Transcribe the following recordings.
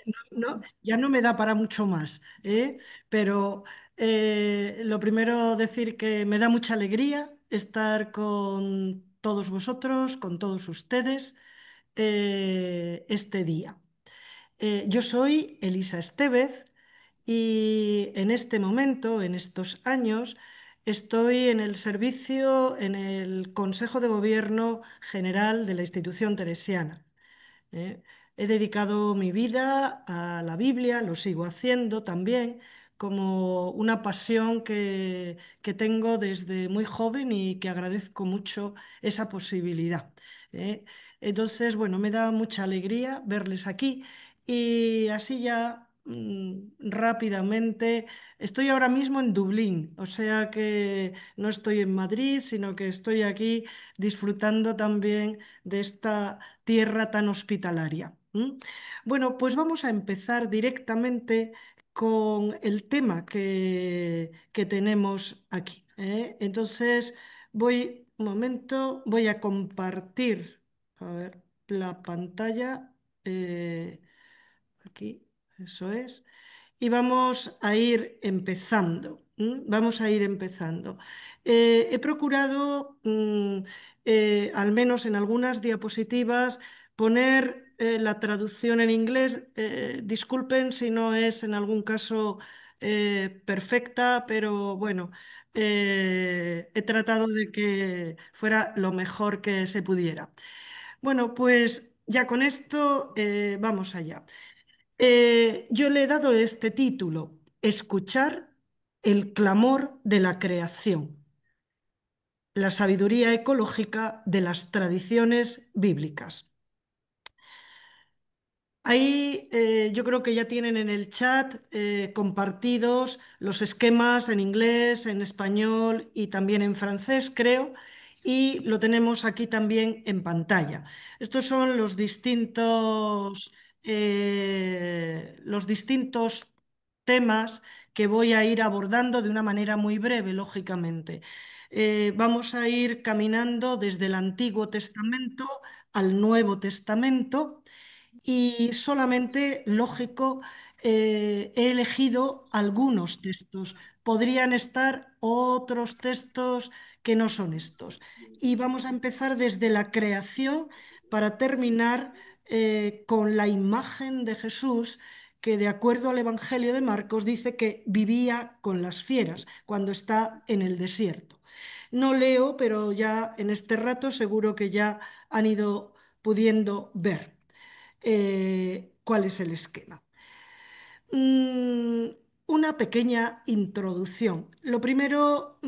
tiempo, ya no me da para mucho más, ¿eh? Pero lo primero decir que me da mucha alegría estar con todos vosotros, con todos ustedes, este día. Yo soy Elisa Estevez y en este momento, en estos años, estoy en el servicio, en el Consejo de Gobierno General de la institución teresiana. ¿eh? He dedicado mi vida a la Biblia, lo sigo haciendo también, como una pasión que tengo desde muy joven y que agradezco mucho esa posibilidad. ¿eh? Entonces, bueno, me da mucha alegría verles aquí y así ya rápidamente. Estoy ahora mismo en Dublín, o sea que no estoy en Madrid, sino que estoy aquí disfrutando también de esta tierra tan hospitalaria. Bueno, pues vamos a empezar directamente con el tema que tenemos aquí. Entonces, un momento, voy a compartir, a ver, la pantalla. Aquí, eso es. Y vamos a ir empezando. Vamos a ir empezando. He procurado, al menos en algunas diapositivas, poner la traducción en inglés. Disculpen si no es en algún caso perfecta, pero bueno, he tratado de que fuera lo mejor que se pudiera. Bueno, pues ya con esto vamos allá. Yo le he dado este título, Escuchar el clamor de la creación, la sabiduría ecológica de las tradiciones bíblicas. Ahí yo creo que ya tienen en el chat compartidos los esquemas en inglés, en español y también en francés, creo, y lo tenemos aquí también en pantalla. Estos son los distintos temas que voy a ir abordando de una manera muy breve, lógicamente. Vamos a ir caminando desde el Antiguo Testamento al Nuevo Testamento y solamente, lógico, he elegido algunos textos. Podrían estar otros textos que no son estos. Y vamos a empezar desde la creación para terminar con la imagen de Jesús que de acuerdo al Evangelio de Marcos dice que vivía con las fieras cuando está en el desierto. No leo, pero ya en este rato seguro que ya han ido pudiendo ver cuál es el esquema. Mm, una pequeña introducción. Lo primero,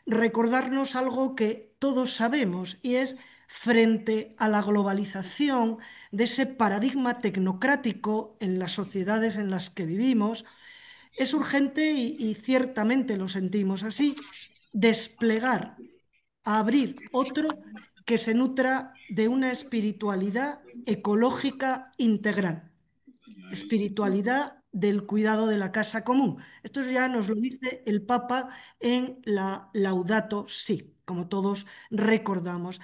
recordarnos algo que todos sabemos y es frente a la globalización de ese paradigma tecnocrático en las sociedades en las que vivimos, es urgente y ciertamente lo sentimos así, desplegar, abrir otro que se nutra de una espiritualidad ecológica integral, espiritualidad del cuidado de la casa común. Esto ya nos lo dice el Papa en la Laudato Si, como todos recordamos.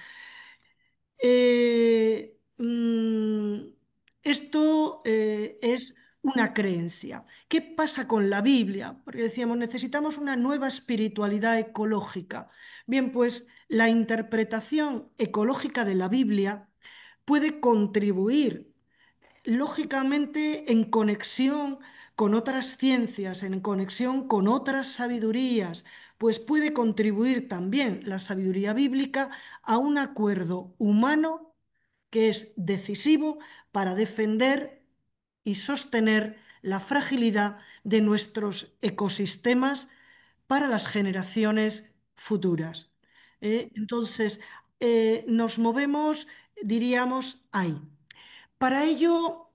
Esto es una creencia. ¿Qué pasa con la Biblia? Porque decíamos, necesitamos una nueva espiritualidad ecológica. Bien, pues la interpretación ecológica de la Biblia puede contribuir lógicamente en conexión con otras ciencias, en conexión con otras sabidurías, pues puede contribuir también la sabiduría bíblica a un acuerdo humano que es decisivo para defender y sostener la fragilidad de nuestros ecosistemas para las generaciones futuras. Entonces, nos movemos, diríamos, ahí. Para ello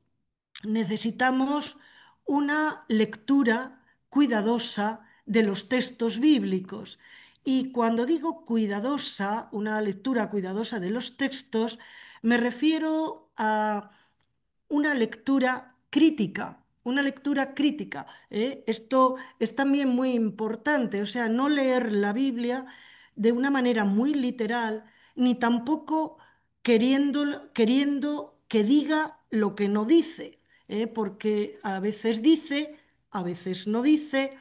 necesitamos una lectura cuidadosa de los textos bíblicos. Y cuando digo cuidadosa, una lectura cuidadosa de los textos, me refiero a una lectura crítica. Una lectura crítica. Esto es también muy importante, o sea, no leer la Biblia de una manera muy literal, ni tampoco queriendo que diga lo que no dice. porque a veces dice, a veces no dice,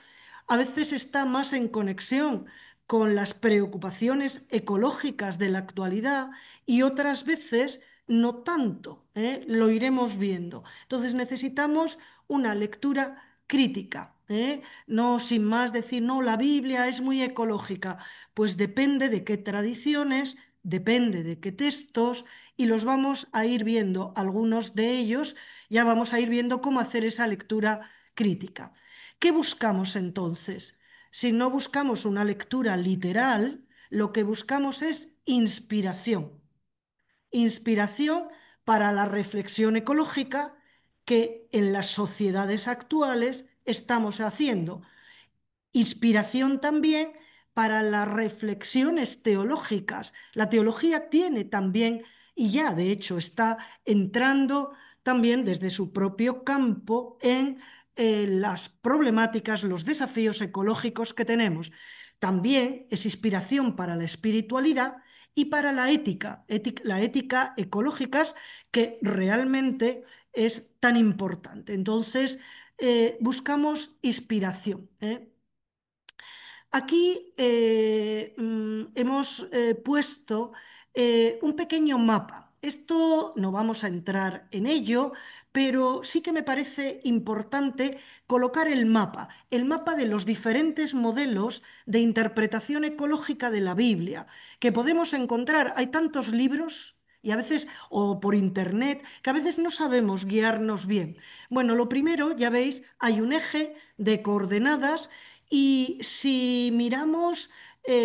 a veces está más en conexión con las preocupaciones ecológicas de la actualidad y otras veces no tanto, ¿eh? Lo iremos viendo. Entonces necesitamos una lectura crítica, ¿eh? No sin más decir, no, la Biblia es muy ecológica. Pues depende de qué tradiciones, depende de qué textos y los vamos a ir viendo. Algunos de ellos ya vamos a ir viendo cómo hacer esa lectura crítica. ¿Qué buscamos entonces? Si no buscamos una lectura literal, lo que buscamos es inspiración. Inspiración para la reflexión ecológica que en las sociedades actuales estamos haciendo. Inspiración también para las reflexiones teológicas. La teología tiene también, y ya de hecho está entrando también desde su propio campo en las problemáticas, los desafíos ecológicos que tenemos. También es inspiración para la espiritualidad y para la ética, la ética ecológica que realmente es tan importante. Entonces, buscamos inspiración, ¿eh? Aquí hemos puesto un pequeño mapa. Esto no vamos a entrar en ello, pero sí que me parece importante colocar el mapa de los diferentes modelos de interpretación ecológica de la Biblia, que podemos encontrar. Hay tantos libros y a veces, o por internet, que a veces no sabemos guiarnos bien. Bueno, lo primero, ya veis, hay un eje de coordenadas y si miramos,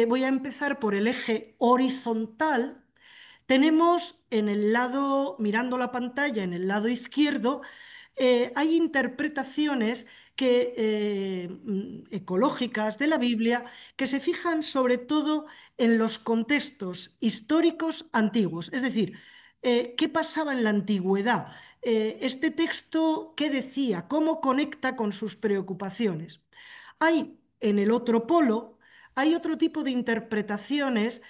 voy a empezar por el eje horizontal. Tenemos en el lado, mirando la pantalla, en el lado izquierdo, hay interpretaciones ecológicas de la Biblia que se fijan sobre todo en los contextos históricos antiguos, es decir, qué pasaba en la antigüedad, este texto qué decía, cómo conecta con sus preocupaciones. Hay en el otro polo, hay otro tipo de interpretaciones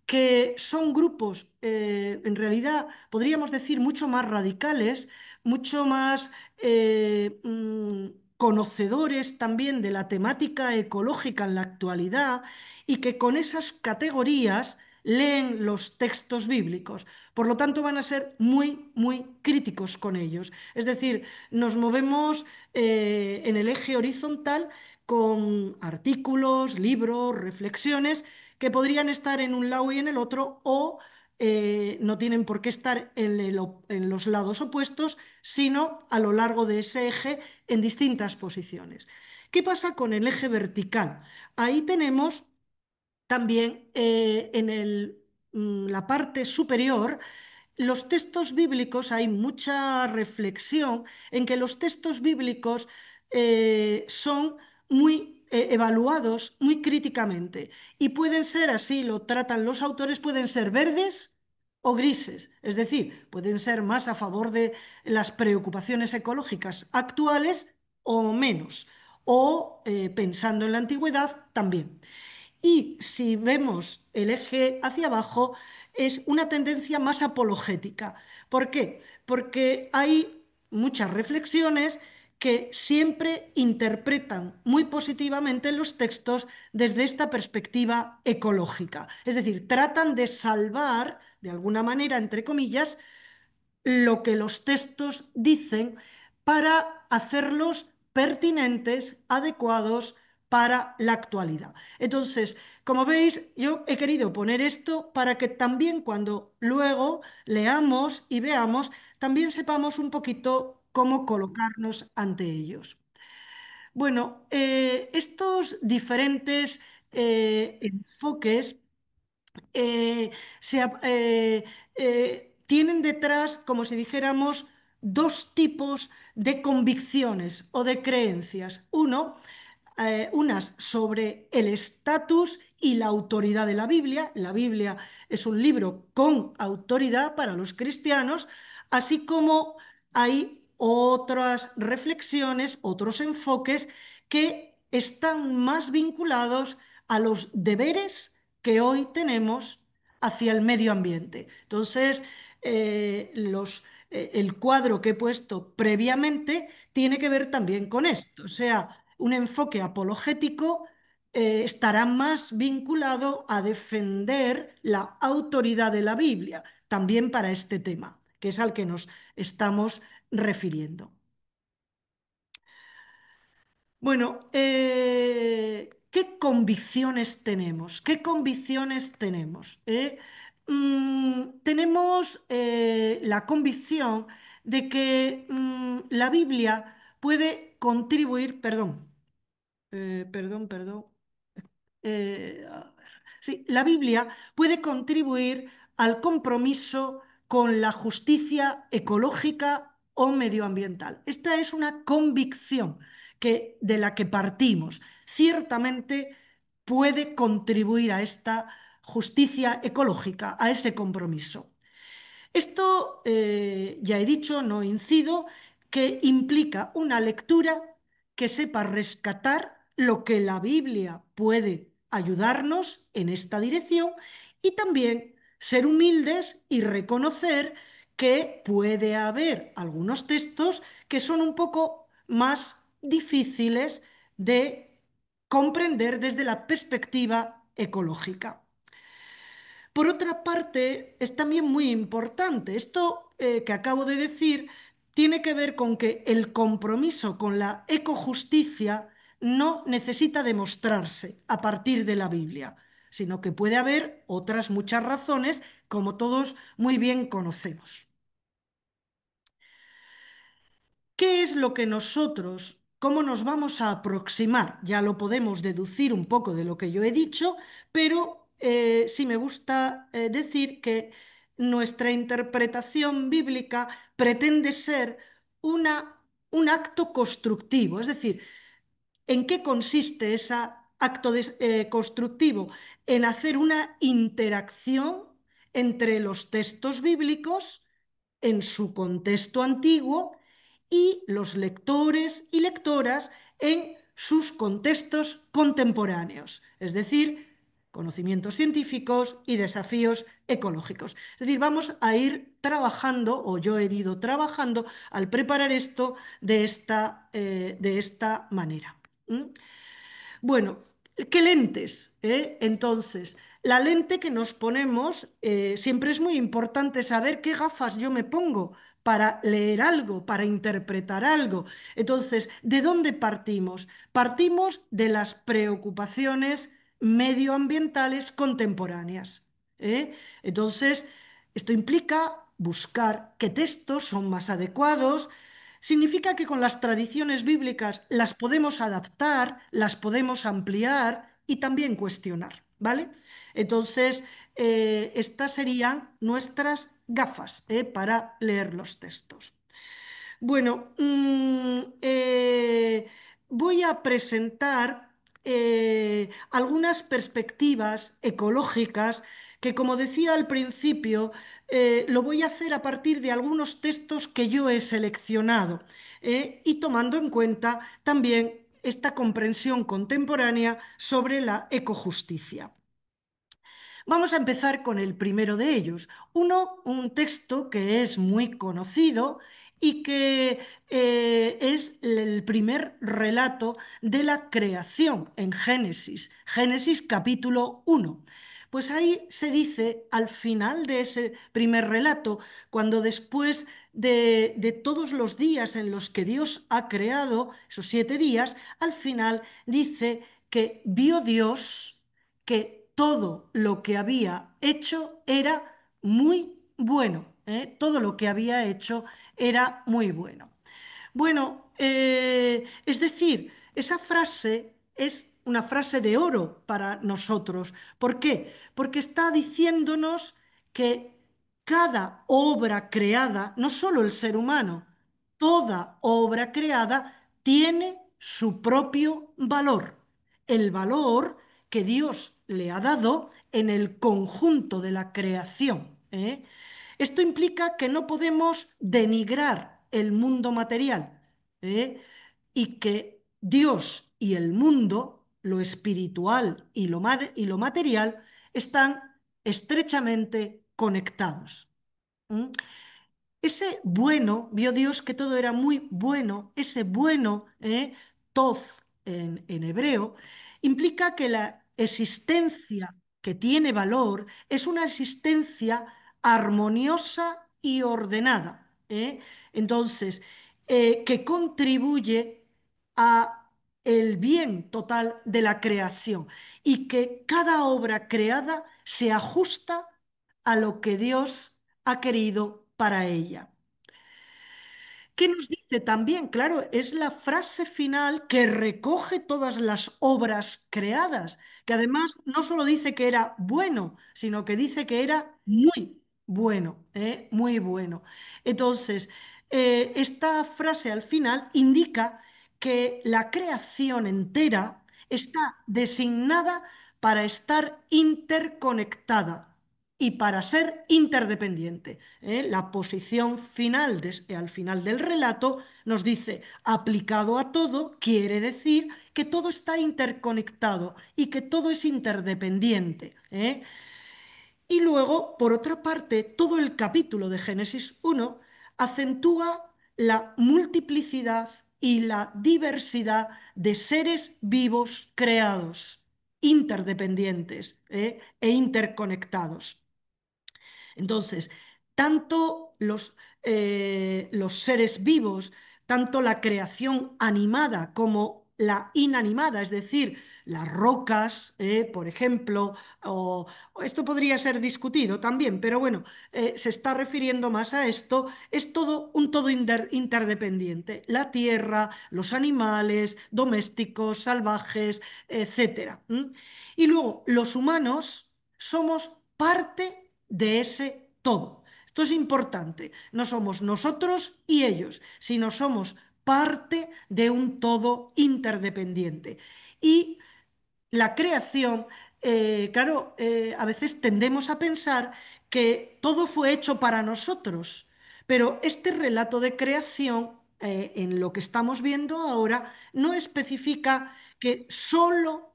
que son grupos, en realidad podríamos decir, mucho más radicales, mucho más conocedores también de la temática ecológica en la actualidad y que con esas categorías leen los textos bíblicos. Por lo tanto, van a ser muy, muy críticos con ellos. Es decir, nos movemos en el eje horizontal con artículos, libros, reflexiones que podrían estar en un lado y en el otro o no tienen por qué estar en los lados opuestos, sino a lo largo de ese eje en distintas posiciones. ¿Qué pasa con el eje vertical? Ahí tenemos también la parte superior los textos bíblicos, hay mucha reflexión en que los textos bíblicos son muy evaluados muy críticamente y pueden ser, así lo tratan los autores, pueden ser verdes o grises, es decir, pueden ser más a favor de las preocupaciones ecológicas actuales o menos, o pensando en la antigüedad también. Y si vemos el eje hacia abajo, es una tendencia más apologética. ¿Por qué? Porque hay muchas reflexiones que siempre interpretan muy positivamente los textos desde esta perspectiva ecológica. Es decir, tratan de salvar, de alguna manera, entre comillas, lo que los textos dicen para hacerlos pertinentes, adecuados para la actualidad. Entonces, como veis, yo he querido poner esto para que también cuando luego leamos y veamos, también sepamos un poquito cómo colocarnos ante ellos. Bueno, estos diferentes enfoques eh, tienen detrás, como si dijéramos, dos tipos de convicciones o de creencias. Unas sobre el estatus y la autoridad de la Biblia. La Biblia es un libro con autoridad para los cristianos, así como hay otras reflexiones, otros enfoques que están más vinculados a los deberes que hoy tenemos hacia el medio ambiente. Entonces, el cuadro que he puesto previamente tiene que ver también con esto. O sea, un enfoque apologético estará más vinculado a defender la autoridad de la Biblia, también para este tema, que es al que nos estamos refiriendo. Bueno, ¿qué convicciones tenemos? ¿Qué convicciones tenemos? Tenemos la convicción de que la Biblia puede contribuir, perdón. A ver. Sí, la Biblia puede contribuir al compromiso con la justicia ecológica o medioambiental. Esta es una convicción de la que partimos. Ciertamente puede contribuir a esta justicia ecológica, a ese compromiso. Esto, ya he dicho, no incido, que implica una lectura que sepa rescatar lo que la Biblia puede ayudarnos en esta dirección y también ser humildes y reconocer que puede haber algunos textos que son un poco más difíciles de comprender desde la perspectiva ecológica. Por otra parte, es también muy importante, esto que acabo de decir tiene que ver con que el compromiso con la ecojusticia no necesita demostrarse a partir de la Biblia, sino que puede haber otras muchas razones, como todos muy bien conocemos. ¿Qué es lo que nosotros, cómo nos vamos a aproximar? Ya lo podemos deducir un poco de lo que yo he dicho, pero sí me gusta decir que nuestra interpretación bíblica pretende ser un acto constructivo, es decir, ¿en qué consiste ese acto constructivo? En hacer una interacción entre los textos bíblicos en su contexto antiguo y los lectores y lectoras en sus contextos contemporáneos, es decir, conocimientos científicos y desafíos ecológicos. Es decir, vamos a ir trabajando, o yo he ido trabajando al preparar esto de esta manera. ¿Mm? Bueno, ¿qué lentes? Entonces, la lente que nos ponemos, siempre es muy importante saber qué gafas yo me pongo para leer algo, para interpretar algo. Entonces, ¿de dónde partimos? Partimos de las preocupaciones medioambientales contemporáneas. Entonces, esto implica buscar qué textos son más adecuados. Significa que con las tradiciones bíblicas las podemos adaptar, las podemos ampliar y también cuestionar, ¿vale? Entonces, estas serían nuestras gafas, para leer los textos. Bueno, voy a presentar algunas perspectivas ecológicas que, como decía al principio, lo voy a hacer a partir de algunos textos que yo he seleccionado, y tomando en cuenta también esta comprensión contemporánea sobre la ecojusticia. Vamos a empezar con el primero de ellos, un texto que es muy conocido y que es el primer relato de la creación en Génesis, Génesis capítulo 1. Pues ahí se dice, al final de ese primer relato, cuando después de todos los días en los que Dios ha creado, esos 7 días, al final dice que vio Dios que todo lo que había hecho era muy bueno, ¿eh? Todo lo que había hecho era muy bueno. Bueno, es decir, esa frase es una frase de oro para nosotros. ¿Por qué? Porque está diciéndonos que cada obra creada, no solo el ser humano, toda obra creada tiene su propio valor, el valor que Dios le ha dado en el conjunto de la creación, ¿eh? Esto implica que no podemos denigrar el mundo material, ¿eh? Y que Dios y el mundo, lo espiritual y lo material, están estrechamente conectados. ¿Mm? ese bueno, vio Dios que todo era muy bueno, ese bueno, tov en hebreo, implica que la existencia que tiene valor es una existencia armoniosa y ordenada. Entonces, que contribuye a el bien total de la creación y que cada obra creada se ajusta a lo que Dios ha querido para ella. ¿Qué nos dice también? Claro, es la frase final que recoge todas las obras creadas, que además no solo dice que era bueno, sino que dice que era muy bueno, muy bueno. Entonces, esta frase al final indica que la creación entera está designada para estar interconectada y para ser interdependiente. La posición final, al final del relato, nos dice, aplicado a todo, quiere decir que todo está interconectado y que todo es interdependiente. Y luego, por otra parte, todo el capítulo de Génesis 1 acentúa la multiplicidad y la diversidad de seres vivos creados, interdependientes, e interconectados. Entonces, tanto los seres vivos, tanto la creación animada como la inanimada, es decir, las rocas, por ejemplo, o esto podría ser discutido también, pero bueno, se está refiriendo más a esto, es todo un todo interdependiente. La tierra, los animales domésticos, salvajes, etcétera. Y luego, los humanos somos parte de ese todo. Esto es importante. No somos nosotros y ellos, sino somos parte de un todo interdependiente. Y la creación, claro, a veces tendemos a pensar que todo fue hecho para nosotros, pero este relato de creación, en lo que estamos viendo ahora, no especifica que solo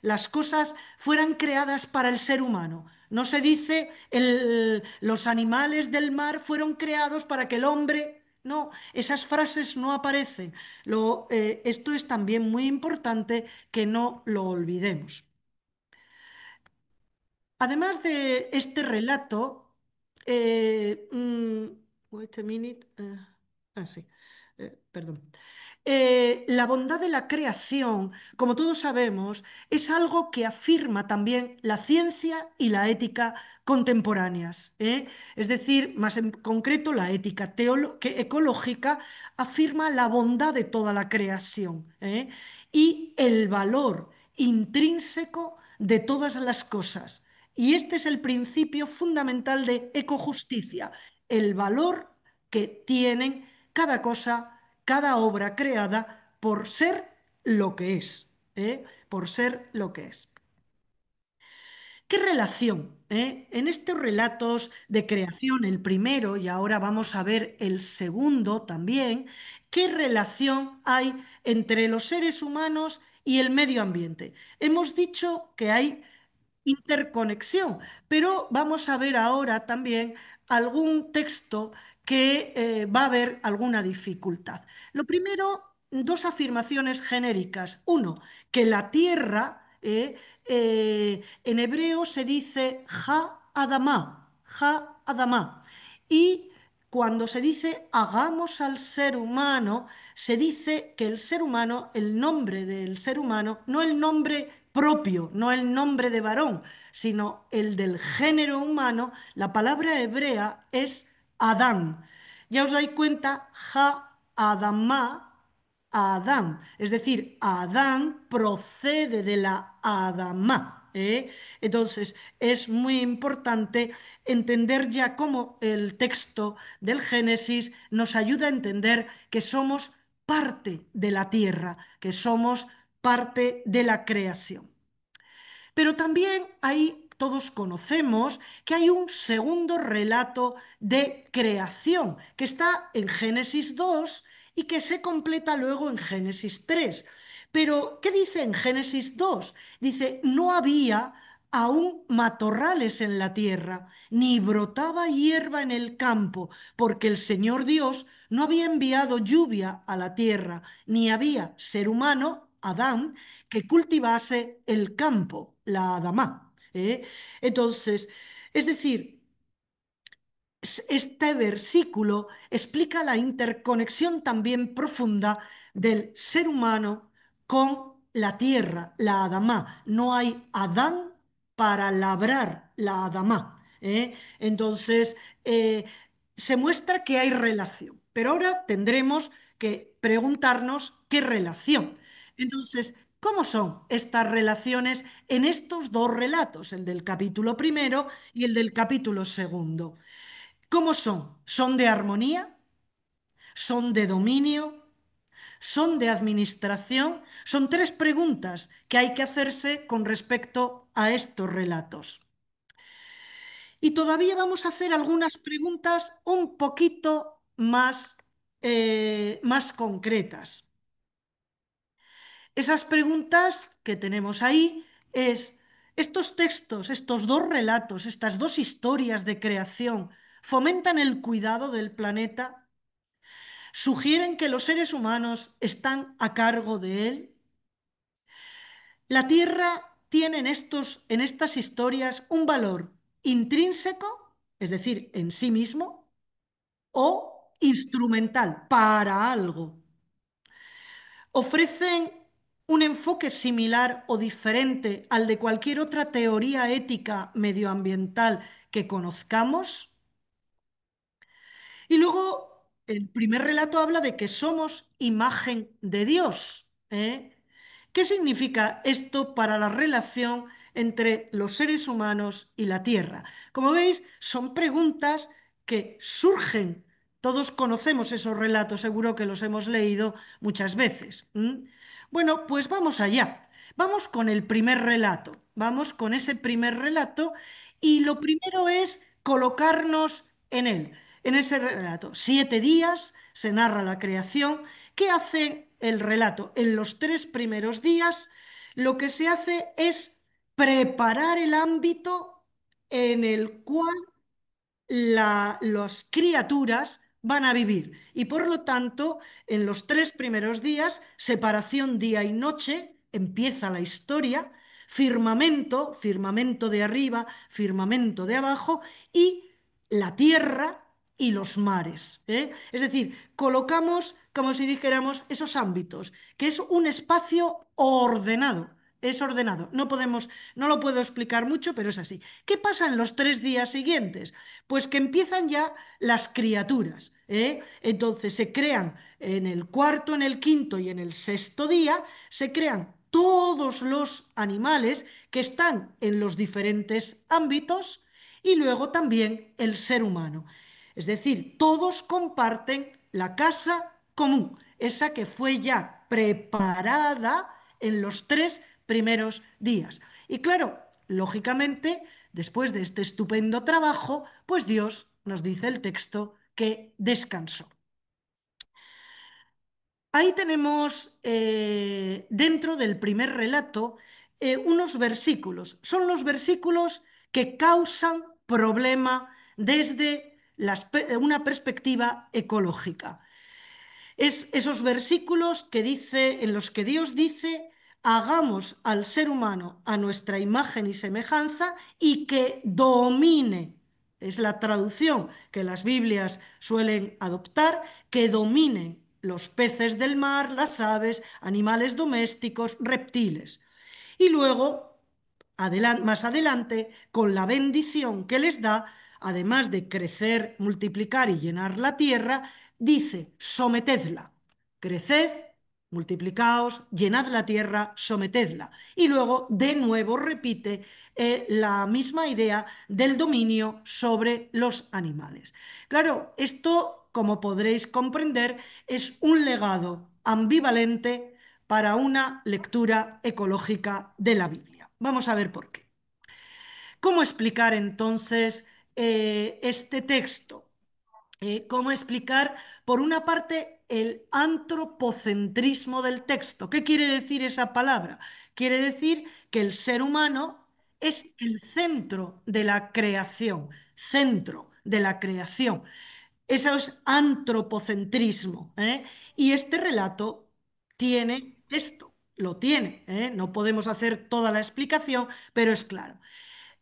las cosas fueran creadas para el ser humano. No se dice los animales del mar fueron creados para que el hombre... No, esas frases no aparecen. Esto es también muy importante que no lo olvidemos. Además de este relato, wait a minute, sí, perdón. La bondad de la creación, como todos sabemos, es algo que afirma también la ciencia y la ética contemporáneas. Es decir, más en concreto, la ética ecológica afirma la bondad de toda la creación, y el valor intrínseco de todas las cosas. Y este es el principio fundamental de ecojusticia, el valor que tienen cada cosa, cada obra creada por ser lo que es, por ser lo que es. ¿Qué relación? En estos relatos de creación, el primero, y ahora vamos a ver el segundo también, ¿qué relación hay entre los seres humanos y el medio ambiente? Hemos dicho que hay interconexión, pero vamos a ver ahora también algún texto que va a haber alguna dificultad. Lo primero, dos afirmaciones genéricas. Uno, que la tierra, en hebreo se dice ha Adamá, y cuando se dice hagamos al ser humano, se dice que el ser humano, el nombre del ser humano, no el nombre propio, no el nombre de varón, sino el del género humano, la palabra hebrea es Adán. Ya os dais cuenta, Adamá, Adán, es decir, Adán procede de la Adamá. Entonces, es muy importante entender ya cómo el texto del Génesis nos ayuda a entender que somos parte de la tierra, que somos parte de la creación. Pero también todos conocemos que hay un segundo relato de creación que está en Génesis 2 y que se completa luego en Génesis 3. Pero, ¿qué dice en Génesis 2? Dice, no había aún matorrales en la tierra, ni brotaba hierba en el campo, porque el Señor Dios no había enviado lluvia a la tierra, ni había ser humano, Adán, que cultivase el campo, la Adamá. Entonces, es decir, este versículo explica la interconexión también profunda del ser humano con la tierra, la Adamá. No hay Adán para labrar la Adamá. Entonces, eh, se muestra que hay relación, pero ahora tendremos que preguntarnos qué relación. Entonces, ¿cómo son estas relaciones en estos dos relatos, el del capítulo primero y el del capítulo segundo? ¿Cómo son? ¿Son de armonía? ¿Son de dominio? ¿Son de administración? Son tres preguntas que hay que hacerse con respecto a estos relatos. Y todavía vamos a hacer algunas preguntas un poquito más concretas. Esas preguntas que tenemos ahí es, ¿estos textos, estos dos relatos, estas dos historias de creación, fomentan el cuidado del planeta? ¿Sugieren que los seres humanos están a cargo de él? La Tierra tiene en estas historias un valor intrínseco, es decir, en sí mismo, o instrumental, para algo. ¿Ofrecen un enfoque similar o diferente al de cualquier otra teoría ética medioambiental que conozcamos? Y luego el primer relato habla de que somos imagen de Dios. ¿Qué significa esto para la relación entre los seres humanos y la tierra? Como veis, son preguntas que surgen. Todos conocemos esos relatos, seguro que los hemos leído muchas veces. Bueno, pues vamos allá. Vamos con el primer relato. Vamos con ese primer relato y lo primero es colocarnos en él. En ese relato, 7 días se narra la creación. ¿Qué hace el relato? En los 3 primeros días, lo que se hace es preparar el ámbito en el cual las criaturas van a vivir. Y por lo tanto, en los 3 primeros días, separación día y noche, empieza la historia, firmamento, firmamento de arriba, firmamento de abajo, y la tierra y los mares. Es decir, colocamos, como si dijéramos, esos ámbitos, que es un espacio ordenado. Es ordenado. No lo puedo explicar mucho, pero es así. ¿Qué pasa en los 3 días siguientes? Pues que empiezan ya las criaturas. Entonces se crean en el cuarto, en el quinto y en el sexto día, se crean todos los animales que están en los diferentes ámbitos y luego también el ser humano. Es decir, todos comparten la casa común, esa que fue ya preparada en los 3 primeros días. Y claro, lógicamente, después de este estupendo trabajo, pues Dios nos dice el texto que descansó. Ahí tenemos dentro del primer relato unos versículos. Son los versículos que causan problema desde una perspectiva ecológica. Es esos versículos que dice, en los que Dios dice, hagamos al ser humano a nuestra imagen y semejanza y que domine. Es la traducción que las Biblias suelen adoptar, que dominen los peces del mar, las aves, animales domésticos, reptiles. Y luego, más adelante, con la bendición que les da, además de crecer, multiplicar y llenar la tierra, dice, sometedla, creced, multiplicaos, llenad la tierra, sometedla. Y luego, de nuevo, repite la misma idea del dominio sobre los animales. Claro, esto, como podréis comprender, es un legado ambivalente para una lectura ecológica de la Biblia. Vamos a ver por qué. ¿Cómo explicar entonces este texto? ¿Cómo explicar, por una parte, el antropocentrismo del texto? ¿Qué quiere decir esa palabra? Quiere decir que el ser humano es el centro de la creación, centro de la creación. Eso es antropocentrismo, ¿eh? Y este relato tiene esto, lo tiene, ¿eh? No podemos hacer toda la explicación, pero es claro.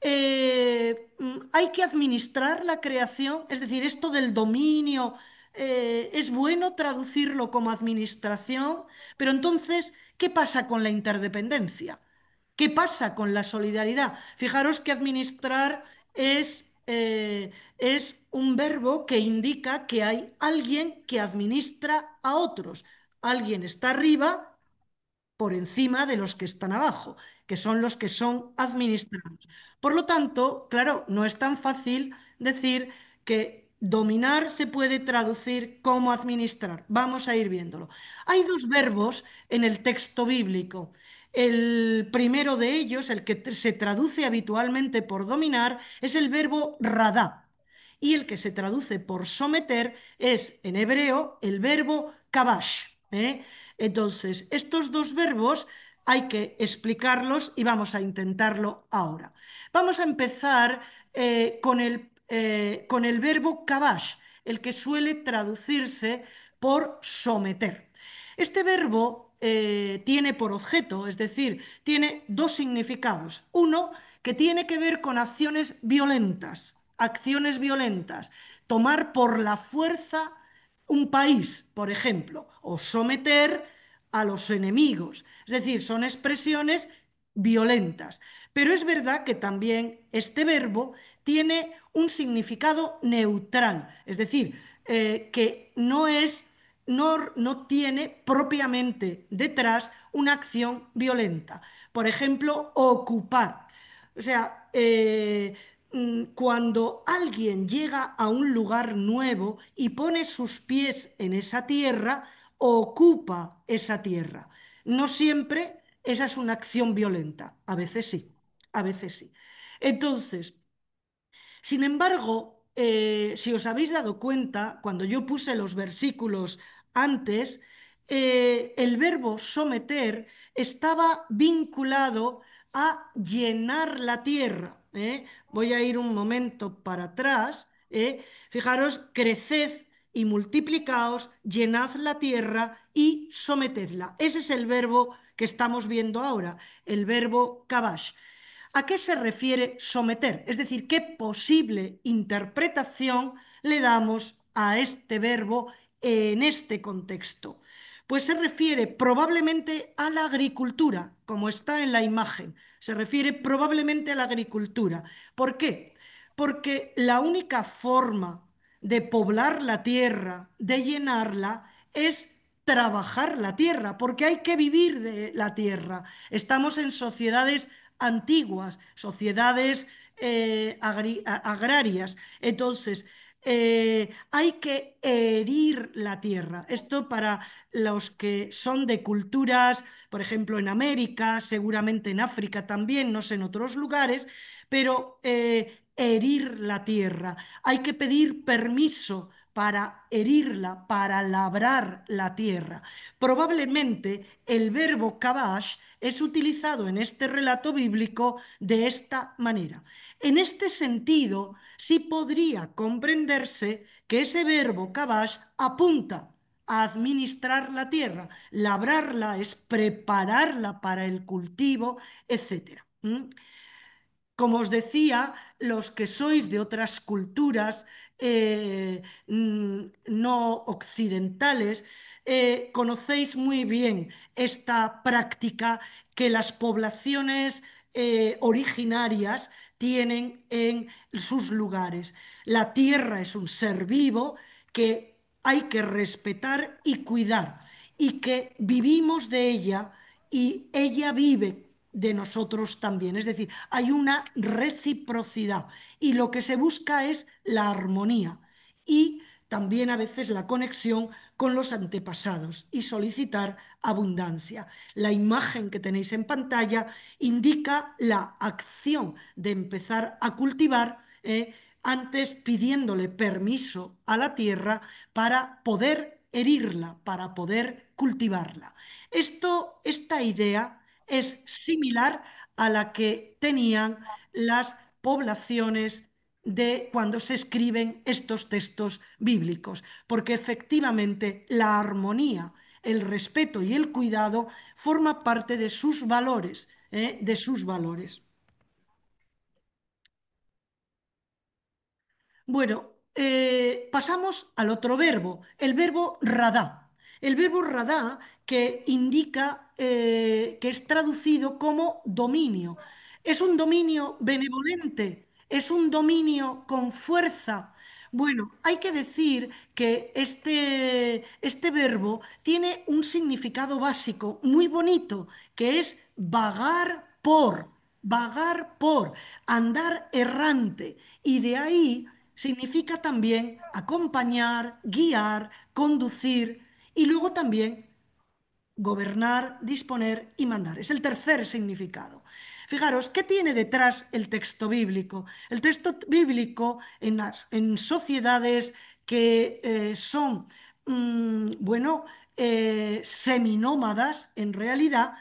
Hay que administrar la creación, es decir, esto del dominio, es bueno traducirlo como administración, pero entonces, ¿qué pasa con la interdependencia? ¿Qué pasa con la solidaridad? Fijaros que administrar es un verbo que indica que hay alguien que administra a otros. Alguien está arriba por encima de los que están abajo, que son los que son administrados. Por lo tanto, claro, no es tan fácil decir que dominar se puede traducir como administrar. Vamos a ir viéndolo. Hay dos verbos en el texto bíblico. El primero de ellos, el que se traduce habitualmente por dominar, es el verbo radá. Y el que se traduce por someter es, en hebreo, el verbo kabash. ¿Eh? Entonces, estos dos verbos hay que explicarlos y vamos a intentarlo ahora. Vamos a empezar con el verbo kabash, el que suele traducirse por someter. Este verbo tiene por objeto, es decir, tiene dos significados. Uno, que tiene que ver con acciones violentas, tomar por la fuerza un país, por ejemplo, o someter a los enemigos. Es decir, son expresiones violentas. Pero es verdad que también este verbo tiene un significado neutral, es decir, que no tiene propiamente detrás una acción violenta. Por ejemplo, ocupar. O sea, cuando alguien llega a un lugar nuevo y pone sus pies en esa tierra, ocupa esa tierra. No siempre esa es una acción violenta, a veces sí, a veces sí. Entonces, sin embargo, si os habéis dado cuenta, cuando yo puse los versículos antes, el verbo someter estaba vinculado a llenar la tierra. ¿Eh? Voy a ir un momento para atrás. Fijaros, creced y multiplicaos, llenad la tierra y sometedla. Ese es el verbo que estamos viendo ahora, el verbo kabash. ¿A qué se refiere someter? Es decir, ¿qué posible interpretación le damos a este verbo en este contexto? Pues se refiere probablemente a la agricultura, como está en la imagen. Se refiere probablemente a la agricultura. ¿Por qué? Porque la única forma de poblar la tierra, de llenarla, es trabajar la tierra, porque hay que vivir de la tierra. Estamos en sociedades antiguas, sociedades agrarias. Entonces, hay que herir la tierra. Esto para los que son de culturas, por ejemplo, en América, seguramente en África también, no sé, en otros lugares, pero herir la tierra. Hay que pedir permiso para herirla, para labrar la tierra. Probablemente el verbo kabash es utilizado en este relato bíblico de esta manera. En este sentido, sí podría comprenderse que ese verbo kabash apunta a administrar la tierra. Labrarla es prepararla para el cultivo, etc. Como os decía, los que sois de otras culturas no occidentales, conocéis muy bien esta práctica que las poblaciones originarias tienen en sus lugares. La tierra es un ser vivo que hay que respetar y cuidar y que vivimos de ella y ella vive de nosotros también. Es decir, hay una reciprocidad y lo que se busca es la armonía y también a veces la conexión con los antepasados y solicitar abundancia. La imagen que tenéis en pantalla indica la acción de empezar a cultivar, antes pidiéndole permiso a la tierra para poder herirla, para poder cultivarla. Esta idea es similar a la que tenían las poblaciones de cuando se escriben estos textos bíblicos, porque efectivamente la armonía, el respeto y el cuidado forma parte de sus valores, de sus valores. Bueno, pasamos al otro verbo, el verbo radá. El verbo radá que indica, que es traducido como dominio. ¿Es un dominio benevolente? ¿Es un dominio con fuerza? Bueno, hay que decir que este verbo tiene un significado básico muy bonito, que es vagar por, andar errante. Y de ahí significa también acompañar, guiar, conducir y luego también gobernar, disponer y mandar. Es el tercer significado. Fijaros, ¿qué tiene detrás el texto bíblico? El texto bíblico en sociedades que son, bueno, seminómadas, en realidad,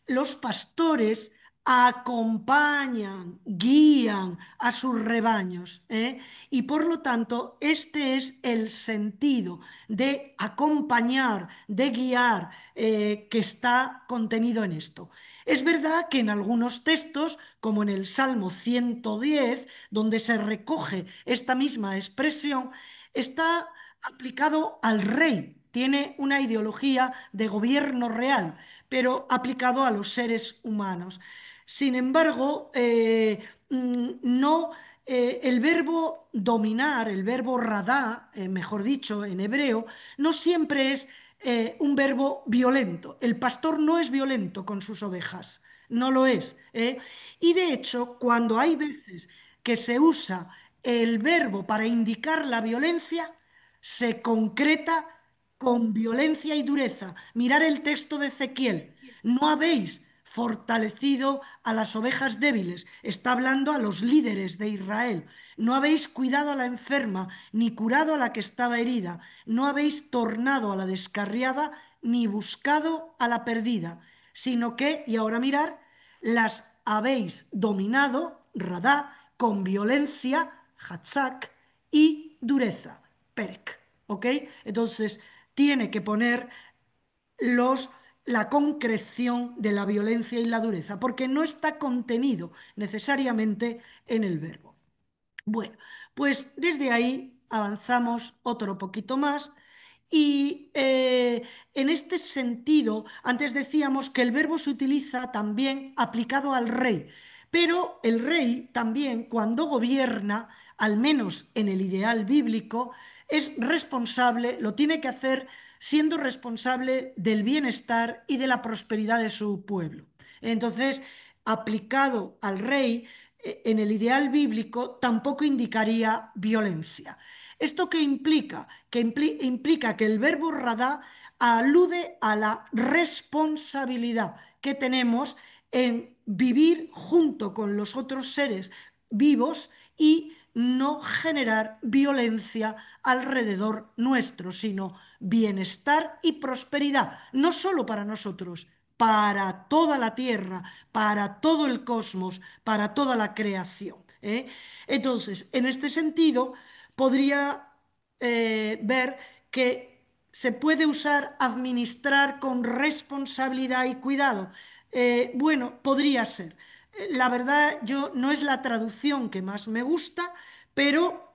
los pastores acompañan, guían a sus rebaños, ¿eh? Y por lo tanto, este es el sentido de acompañar, de guiar, que está contenido en esto. Es verdad que en algunos textos, como en el Salmo 110, donde se recoge esta misma expresión, está aplicado al rey. Tiene una ideología de gobierno real, pero aplicado a los seres humanos. Sin embargo, no, el verbo dominar, el verbo radá, mejor dicho, en hebreo, no siempre es un verbo violento. El pastor no es violento con sus ovejas, no lo es, ¿eh? Y de hecho, cuando hay veces que se usa el verbo para indicar la violencia, se concreta con violencia y dureza. Mirar el texto de Ezequiel. No habéis fortalecido a las ovejas débiles. Está hablando a los líderes de Israel. No habéis cuidado a la enferma, ni curado a la que estaba herida. No habéis tornado a la descarriada, ni buscado a la perdida, sino que, y ahora mirar, las habéis dominado, radá, con violencia, hatzak, y dureza, perek. ¿Ok? Entonces, tiene que poner los, la concreción de la violencia y la dureza, porque no está contenido necesariamente en el verbo. Bueno, pues desde ahí avanzamos otro poquito más y en este sentido, antes decíamos que el verbo se utiliza también aplicado al rey, pero el rey también cuando gobierna, al menos en el ideal bíblico, es responsable, lo tiene que hacer siendo responsable del bienestar y de la prosperidad de su pueblo. Entonces, aplicado al rey, en el ideal bíblico tampoco indicaría violencia. ¿Esto qué implica? Que implica que el verbo radá alude a la responsabilidad que tenemos en vivir junto con los otros seres vivos y no generar violencia alrededor nuestro, sino bienestar y prosperidad, no solo para nosotros, para toda la tierra, para todo el cosmos, para toda la creación, ¿eh? Entonces, en este sentido, podría ver que se puede usar administrar con responsabilidad y cuidado. Bueno, podría ser. La verdad, yo no es la traducción que más me gusta, pero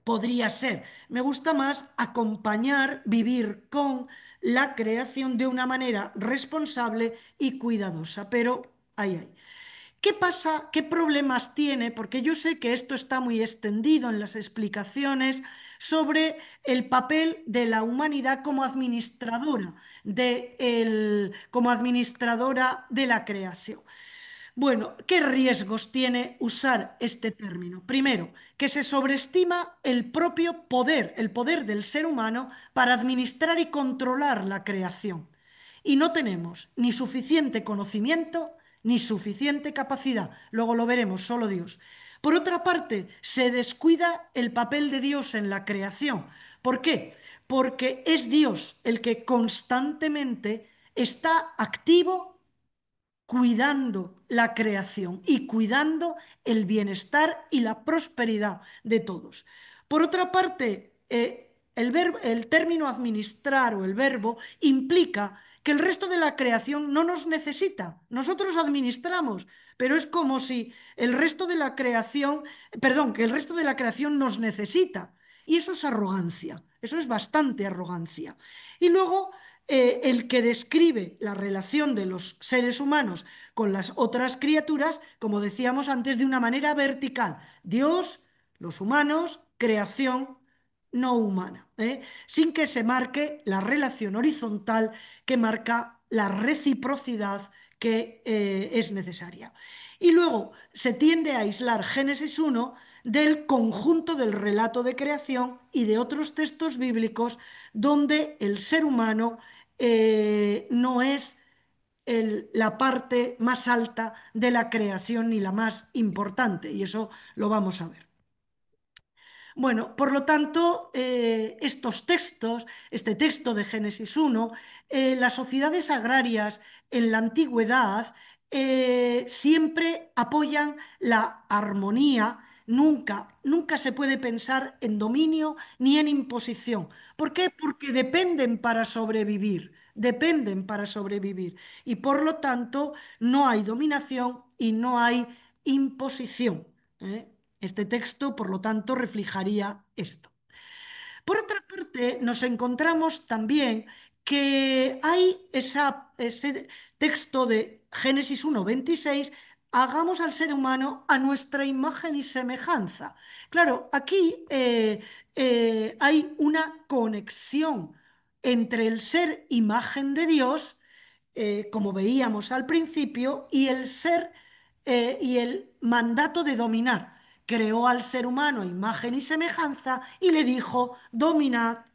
podría ser. Me gusta más acompañar, vivir con la creación de una manera responsable y cuidadosa, pero ahí hay. ¿Qué pasa? ¿Qué problemas tiene? Porque yo sé que esto está muy extendido en las explicaciones sobre el papel de la humanidad como administradora como administradora de la creación. Bueno, ¿qué riesgos tiene usar este término? Primero, que se sobreestima el propio poder, el poder del ser humano para administrar y controlar la creación. Y no tenemos ni suficiente conocimiento ni suficiente capacidad. Luego lo veremos, solo Dios. Por otra parte, se descuida el papel de Dios en la creación. ¿Por qué? Porque es Dios el que constantemente está activo cuidando la creación y cuidando el bienestar y la prosperidad de todos. Por otra parte, el término administrar o el verbo implica que el resto de la creación no nos necesita. Nosotros administramos, pero es como si el resto de la creación, perdón, que el resto de la creación nos necesita. Y eso es arrogancia, eso es bastante arrogancia. Y luego el que describe la relación de los seres humanos con las otras criaturas, como decíamos antes, de una manera vertical. Dios, los humanos, creación no humana, sin que se marque la relación horizontal que marca la reciprocidad que es necesaria. Y luego se tiende a aislar Génesis 1 del conjunto del relato de creación y de otros textos bíblicos donde el ser humano no es la parte más alta de la creación ni la más importante, y eso lo vamos a ver. Bueno, por lo tanto, estos textos, este texto de Génesis 1, las sociedades agrarias en la antigüedad siempre apoyan la armonía. Nunca se puede pensar en dominio ni en imposición. ¿Por qué? Porque dependen para sobrevivir. Y por lo tanto, no hay dominación y no hay imposición. ¿Eh? Este texto, por lo tanto, reflejaría esto. Por otra parte, nos encontramos también que hay ese texto de Génesis 1:26: hagamos al ser humano a nuestra imagen y semejanza. Claro, aquí hay una conexión entre el ser imagen de Dios, como veíamos al principio, y el ser y el mandato de dominar. Creó al ser humano a imagen y semejanza y le dijo: dominad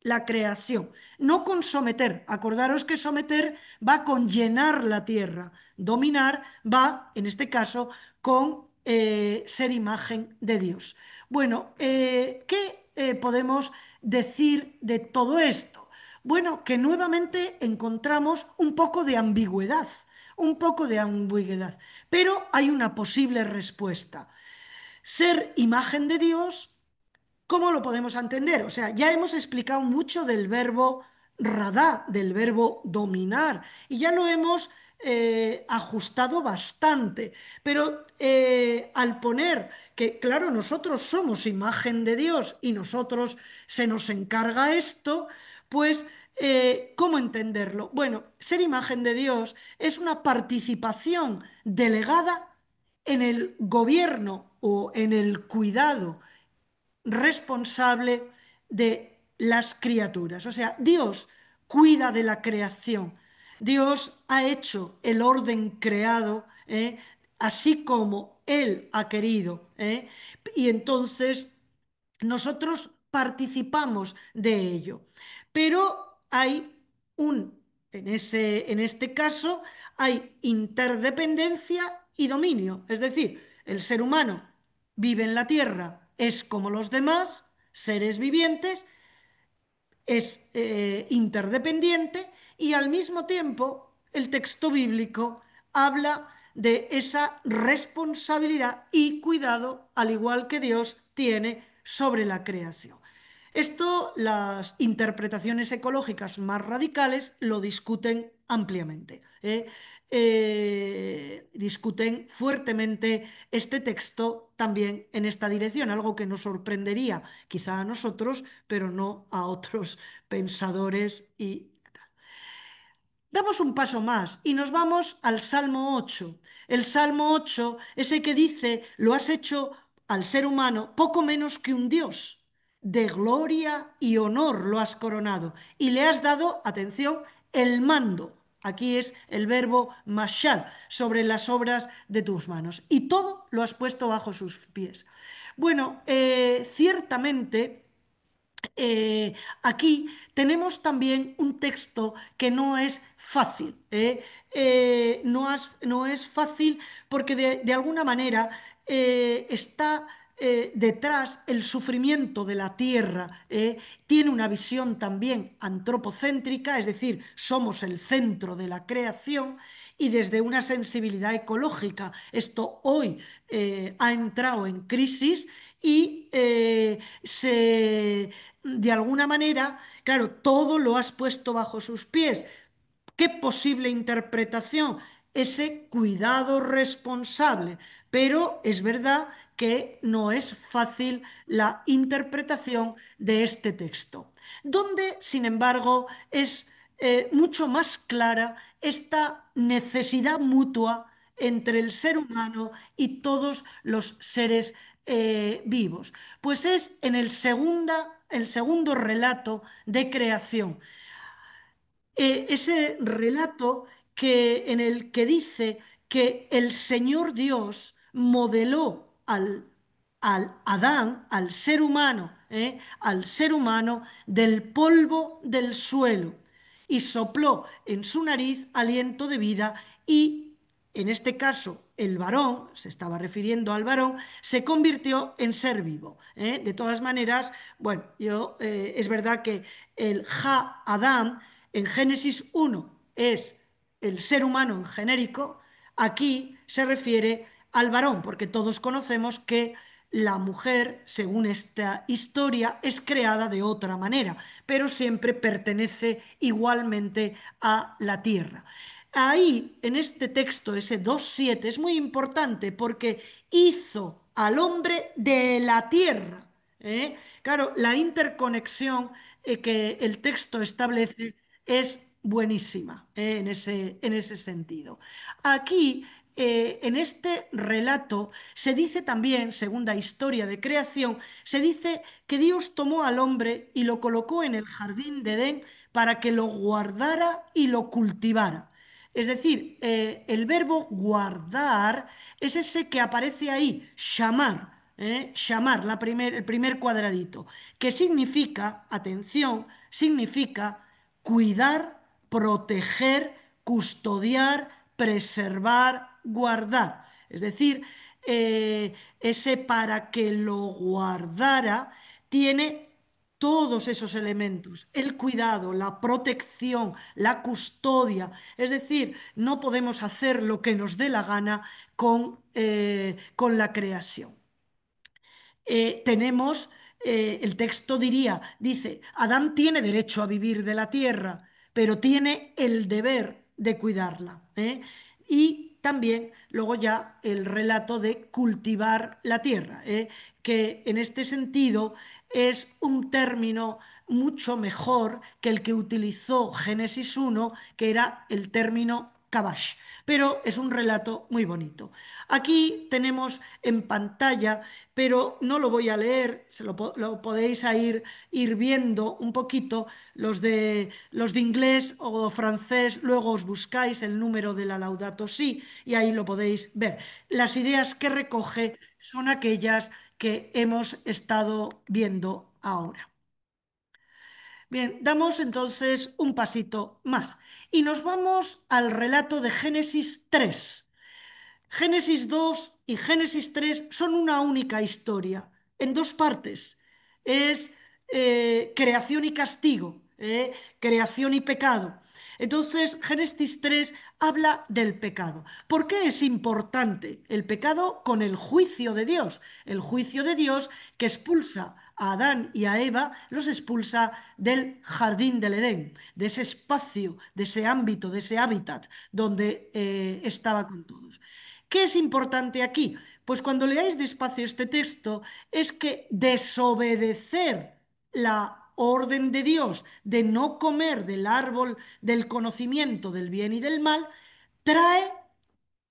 la creación. No con someter. Acordaros que someter va con llenar la tierra. Dominar va, en este caso, con ser imagen de Dios. Bueno, ¿qué podemos decir de todo esto? Bueno, que nuevamente encontramos un poco de ambigüedad, pero hay una posible respuesta. Ser imagen de Dios, ¿cómo lo podemos entender? O sea, ya hemos explicado mucho del verbo radá, del verbo dominar, y ya lo hemos ajustado bastante. Pero al poner que, claro, nosotros somos imagen de Dios y nosotros se nos encarga esto, pues, ¿cómo entenderlo? Bueno, ser imagen de Dios es una participación delegada en el gobierno o en el cuidado responsable de las criaturas. O sea, Dios cuida de la creación. Dios ha hecho el orden creado, así como Él ha querido. Y entonces nosotros participamos de ello. Pero hay en este caso, hay interdependencia y dominio. Es decir, el ser humano vive en la tierra, es como los demás seres vivientes, es interdependiente, y al mismo tiempo el texto bíblico habla de esa responsabilidad y cuidado, al igual que Dios tiene sobre la creación. Esto, las interpretaciones ecológicas más radicales lo discuten ampliamente. Discuten fuertemente este texto también en esta dirección, algo que nos sorprendería quizá a nosotros, pero no a otros pensadores. Y damos un paso más y nos vamos al Salmo 8. El Salmo 8, ese que dice: lo has hecho al ser humano poco menos que un Dios. De gloria y honor lo has coronado y le has dado, atención, el mando. Aquí es el verbo mashal, sobre las obras de tus manos. Y todo lo has puesto bajo sus pies. Bueno, ciertamente aquí tenemos también un texto que no es fácil, no es fácil porque de alguna manera está detrás el sufrimiento de la tierra. Tiene una visión también antropocéntrica, es decir, somos el centro de la creación y desde una sensibilidad ecológica. Esto hoy ha entrado en crisis y de alguna manera, claro, todo lo has puesto bajo sus pies. ¿Qué posible interpretación? Ese cuidado responsable. Pero es verdad que no es fácil la interpretación de este texto, donde, sin embargo, es mucho más clara esta necesidad mutua entre el ser humano y todos los seres vivos. Pues es en el segundo relato de creación, ese relato en el que dice que el Señor Dios modeló al Adán, al ser humano del polvo del suelo y sopló en su nariz aliento de vida y, en este caso, el varón, se estaba refiriendo al varón, se convirtió en ser vivo. De todas maneras, bueno, es verdad que el Ha-Adán en Génesis 1 es el ser humano en genérico, aquí se refiere al varón, porque todos conocemos que la mujer, según esta historia, es creada de otra manera, pero siempre pertenece igualmente a la tierra. Ahí, en este texto, ese 2:7, es muy importante porque hizo al hombre de la tierra. Claro, la interconexión que el texto establece es buenísima, en ese sentido. Aquí, en este relato, se dice también, segunda historia de creación, se dice que Dios tomó al hombre y lo colocó en el jardín de Edén para que lo guardara y lo cultivara. Es decir, el verbo guardar es ese que aparece ahí, shamar, shamar, el primer cuadradito, que significa, atención, significa cuidar, proteger, custodiar, preservar, guardar. Es decir, ese para que lo guardara tiene todos esos elementos, el cuidado, la protección, la custodia. Es decir, no podemos hacer lo que nos dé la gana con la creación. Tenemos, el texto dice, Adán tiene derecho a vivir de la tierra, pero tiene el deber de cuidarla. Y también luego ya el relato de cultivar la tierra, que en este sentido es un término mucho mejor que el que utilizó Génesis 1, que era el término Kabash, pero es un relato muy bonito. Aquí tenemos en pantalla, pero no lo voy a leer, lo podéis ir viendo un poquito, los de inglés o francés, luego os buscáis el número de la Laudato Si y ahí lo podéis ver. Las ideas que recoge son aquellas que hemos estado viendo ahora. Bien, damos entonces un pasito más y nos vamos al relato de Génesis 3. Génesis 2 y Génesis 3 son una única historia, en dos partes. Es creación y castigo, creación y pecado. Entonces, Génesis 3 habla del pecado. ¿Por qué es importante el pecado con el juicio de Dios? El juicio de Dios que expulsa a Adán y a Eva, los expulsa del jardín del Edén, de ese espacio, de ese ámbito, de ese hábitat donde estaba con todos. ¿Qué es importante aquí? Pues cuando leáis despacio este texto, es que desobedecer la orden de Dios de no comer del árbol del conocimiento del bien y del mal trae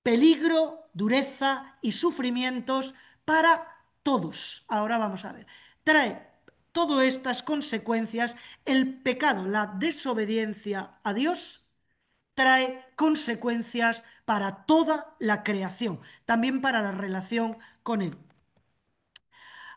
peligro, dureza y sufrimientos para todos. Ahora vamos a ver. Trae todas estas consecuencias, el pecado, la desobediencia a Dios trae consecuencias para toda la creación, también para la relación con Él.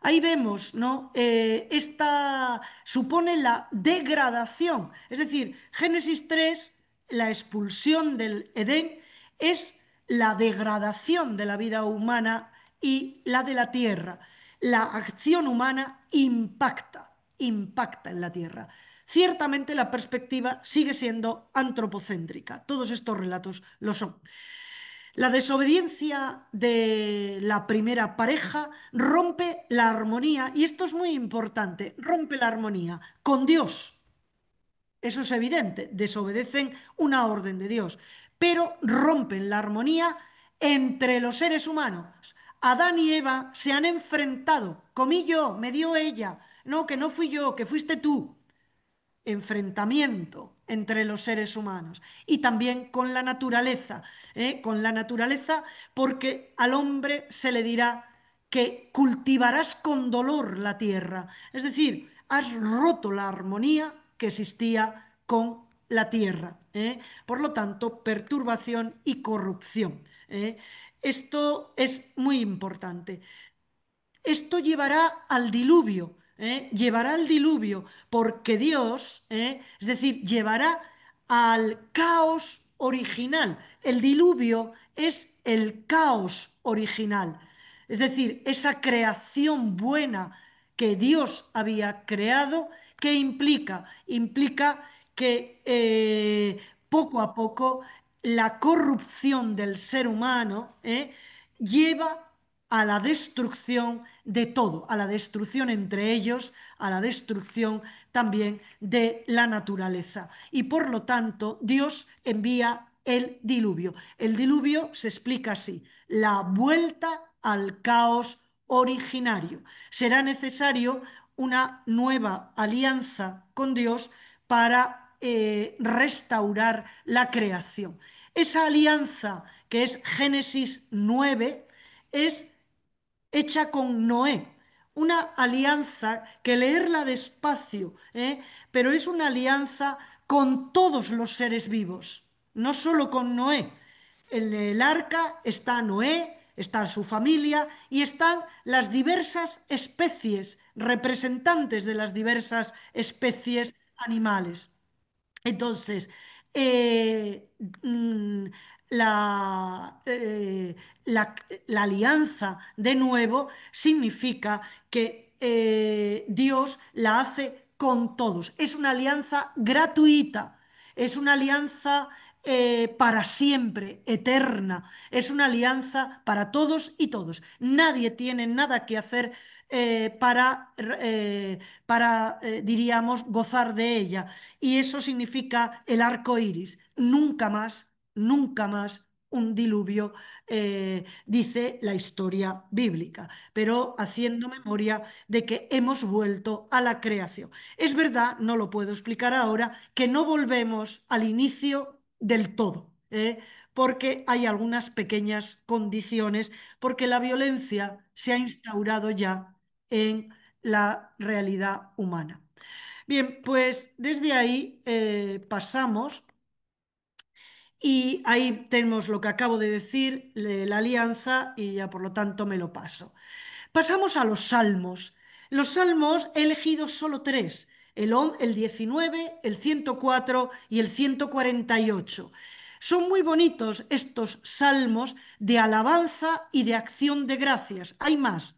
Ahí vemos, ¿no? Esta supone la degradación, es decir, Génesis 3, la expulsión del Edén, es la degradación de la vida humana y la de la tierra. la acción humana impacta en la Tierra. Ciertamente la perspectiva sigue siendo antropocéntrica. Todos estos relatos lo son. La desobediencia de la primera pareja rompe la armonía, y esto es muy importante, rompe la armonía con Dios. Eso es evidente, desobedecen una orden de Dios, pero rompen la armonía entre los seres humanos. Adán y Eva se han enfrentado, comí yo, me dio ella, no, que no fui yo, que fuiste tú. Enfrentamiento entre los seres humanos y también con la naturaleza, con la naturaleza, porque al hombre se le dirá que cultivarás con dolor la tierra, es decir, has roto la armonía que existía con la tierra. Por lo tanto, perturbación y corrupción. Esto es muy importante. Esto llevará al diluvio, llevará al diluvio, porque Dios, es decir, llevará al caos original. El diluvio es el caos original, es decir, esa creación buena que Dios había creado, que implica que poco a poco la corrupción del ser humano lleva a la destrucción de todo, a la destrucción entre ellos, a la destrucción también de la naturaleza. Y por lo tanto, Dios envía el diluvio. El diluvio se explica así: la vuelta al caos originario. Será necesario una nueva alianza con Dios para restaurar la creación. Esa alianza, que es Génesis 9, es hecha con Noé. Una alianza que leerla despacio, pero es una alianza con todos los seres vivos, no solo con Noé. En el arca está Noé, está su familia y están las diversas especies, representantes de las diversas especies animales. Entonces, eh, mm, la, eh, la- la alianza de nuevo significa que Dios la hace con todos. Es una alianza gratuita, es una alianza para siempre, eterna, es una alianza para todos y todos. Nadie tiene nada que hacer diríamos, gozar de ella. Y eso significa el arco iris. Nunca más un diluvio, dice la historia bíblica, pero haciendo memoria de que hemos vuelto a la creación. Es verdad, no lo puedo explicar ahora, que no volvemos al inicio del todo. Porque hay algunas pequeñas condiciones, porque la violencia se ha instaurado ya en la realidad humana. Bien, pues desde ahí pasamos y ahí tenemos lo que acabo de decir, la alianza, y ya por lo tanto me lo paso. Pasamos a los salmos. Los salmos he elegido solo tres: el 19, el 104 y el 148. Son muy bonitos estos salmos de alabanza y de acción de gracias. Hay más,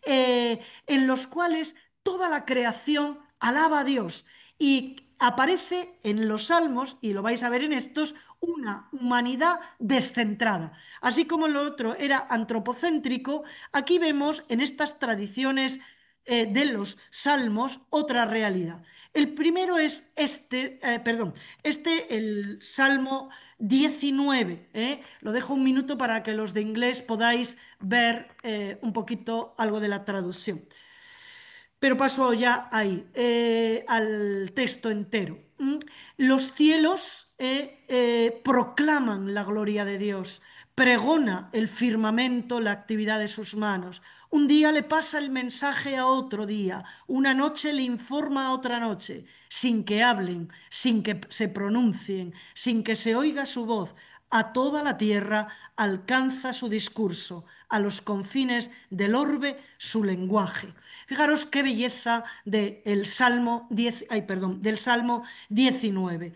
en los cuales toda la creación alaba a Dios. Y aparece en los salmos, y lo vais a ver en estos, una humanidad descentrada. Así como en lo otro era antropocéntrico, aquí vemos en estas tradiciones de los salmos otra realidad. El primero es el Salmo 19. Lo dejo un minuto para que los de inglés podáis ver un poquito algo de la traducción. Pero paso ya ahí, al texto entero. Los cielos proclaman la gloria de Dios, pregona el firmamento la actividad de sus manos. Un día le pasa el mensaje a otro día, una noche le informa a otra noche, sin que hablen, sin que se pronuncien, sin que se oiga su voz. A toda la tierra alcanza su discurso, a los confines del orbe su lenguaje. Fijaros qué belleza del Salmo 19.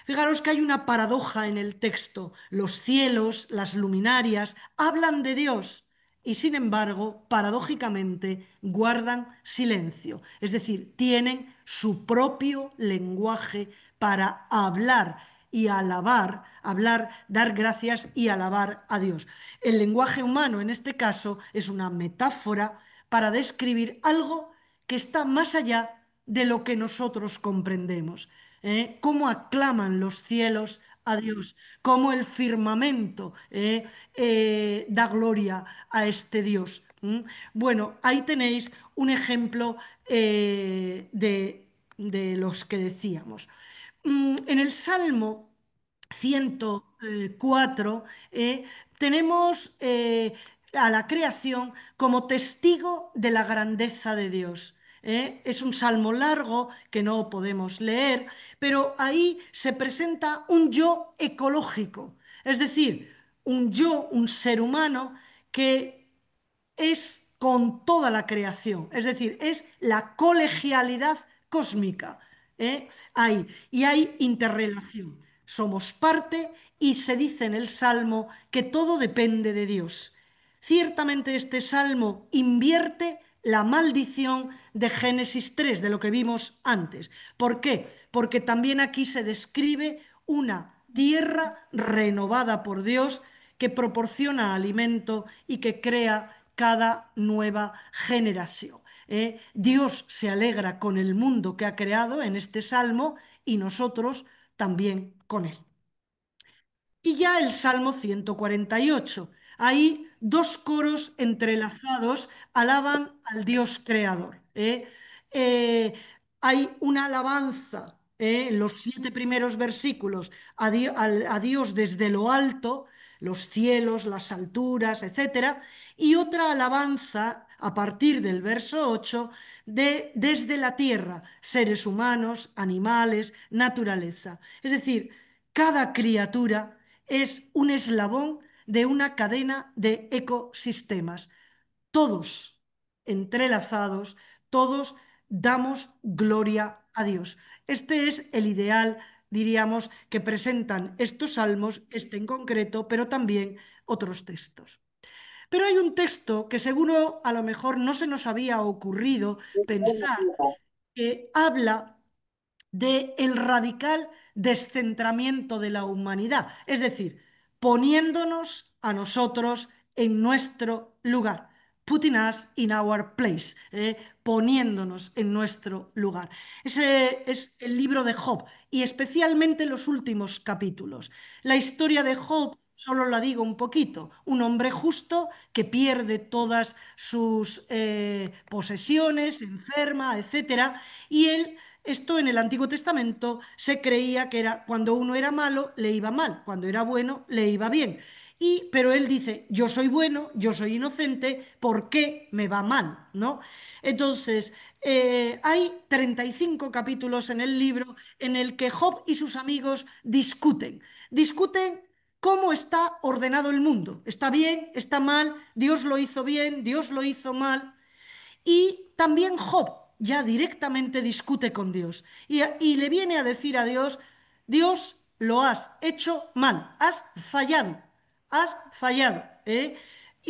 Fijaros que hay una paradoja en el texto. Los cielos, las luminarias, hablan de Dios. y sin embargo, paradójicamente, guardan silencio. Es decir, tienen su propio lenguaje para hablar y alabar, hablar, dar gracias y alabar a Dios. El lenguaje humano, en este caso, es una metáfora para describir algo que está más allá de lo que nosotros comprendemos. Cómo aclaman los cielos a Dios, cómo el firmamento da gloria a este Dios. Bueno, ahí tenéis un ejemplo de los que decíamos. En el Salmo 104 tenemos a la creación como testigo de la grandeza de Dios. Es un salmo largo que no podemos leer, pero ahí se presenta un yo ecológico, es decir, un yo, un ser humano que es con toda la creación, es decir, es la colegialidad cósmica. Y hay interrelación. Somos parte y se dice en el Salmo que todo depende de Dios. Ciertamente este salmo invierte la maldición de Génesis 3, de lo que vimos antes. ¿Por qué? Porque también aquí se describe una tierra renovada por Dios que proporciona alimento y que crea cada nueva generación. Dios se alegra con el mundo que ha creado en este salmo y nosotros también con él. Y ya el Salmo 148. Ahí dos coros entrelazados alaban al Dios creador. Eh, Hay una alabanza en los 7 primeros versículos a Dios desde lo alto, los cielos, las alturas, etcétera, y otra alabanza a partir del verso 8 desde la tierra, seres humanos, animales, naturaleza. Es decir, cada criatura es un eslabón de una cadena de ecosistemas. Todos entrelazados, todos damos gloria a Dios. Este es el ideal, diríamos, que presentan estos salmos, este en concreto, pero también otros textos. Pero hay un texto que seguro a lo mejor no se nos había ocurrido pensar, que habla de el radical descentramiento de la humanidad, es decir, poniéndonos a nosotros en nuestro lugar. Putting us in our place, poniéndonos en nuestro lugar. Ese es el libro de Job y especialmente los últimos capítulos. La historia de Job, solo la digo un poquito, un hombre justo que pierde todas sus posesiones, enferma, etcétera, y él esto en el Antiguo Testamento se creía que era cuando uno era malo le iba mal, cuando era bueno le iba bien. Pero él dice, yo soy bueno, yo soy inocente, ¿por qué me va mal? ¿No? Entonces, hay 35 capítulos en el libro en el que Job y sus amigos discuten. Discuten cómo está ordenado el mundo. ¿Está bien? ¿Está mal? ¿Dios lo hizo bien? ¿Dios lo hizo mal? Y también Job ya directamente discute con Dios y le viene a decir a Dios, Dios, lo has hecho mal, has fallado.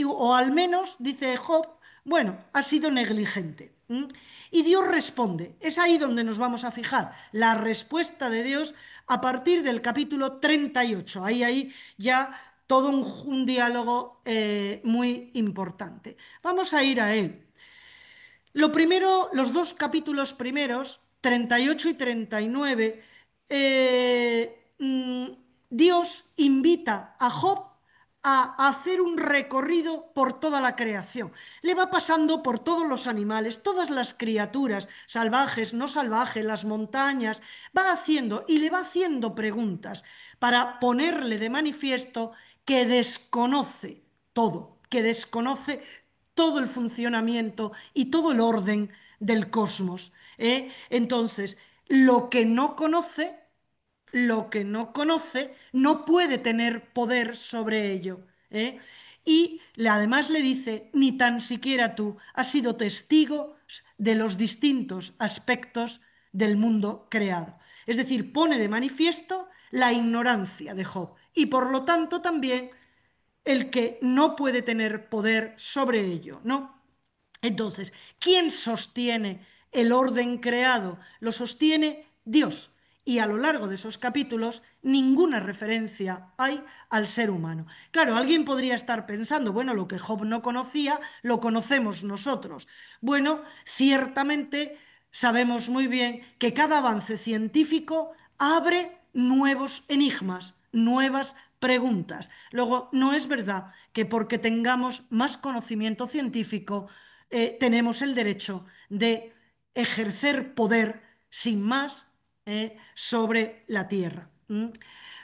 O al menos, dice Job, bueno, has sido negligente. Y Dios responde, es ahí donde nos vamos a fijar, la respuesta de Dios a partir del capítulo 38. Ahí ya todo un diálogo muy importante. Vamos a ir a él. Lo primero, los dos capítulos primeros, 38 y 39, Dios invita a Job a hacer un recorrido por toda la creación. Le va pasando por todos los animales, todas las criaturas, salvajes, no salvajes, las montañas, va haciendo y le va haciendo preguntas para ponerle de manifiesto que desconoce todo, que desconoce todo el funcionamiento y todo el orden del cosmos. Entonces, lo que no conoce, no puede tener poder sobre ello. Y además le dice, ni tan siquiera tú has sido testigo de los distintos aspectos del mundo creado. Es decir, pone de manifiesto la ignorancia de Job y por lo tanto también el que no puede tener poder sobre ello, ¿no? Entonces, ¿quién sostiene el orden creado? Lo sostiene Dios. Y a lo largo de esos capítulos, ninguna referencia hay al ser humano. Claro, alguien podría estar pensando, bueno, lo que Job no conocía, lo conocemos nosotros. Bueno, ciertamente sabemos muy bien que cada avance científico abre nuevos enigmas, nuevas preguntas. Luego, no es verdad que porque tengamos más conocimiento científico, tenemos el derecho de ejercer poder sin más sobre la tierra. ¿Mm?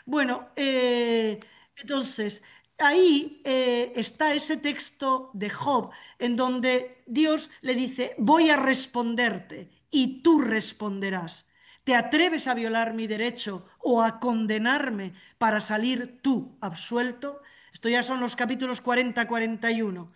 Bueno, entonces ahí está ese texto de Job en donde Dios le dice, voy a responderte y tú responderás. ¿Te atreves a violar mi derecho o a condenarme para salir tú absuelto? Esto ya son los capítulos 40-41.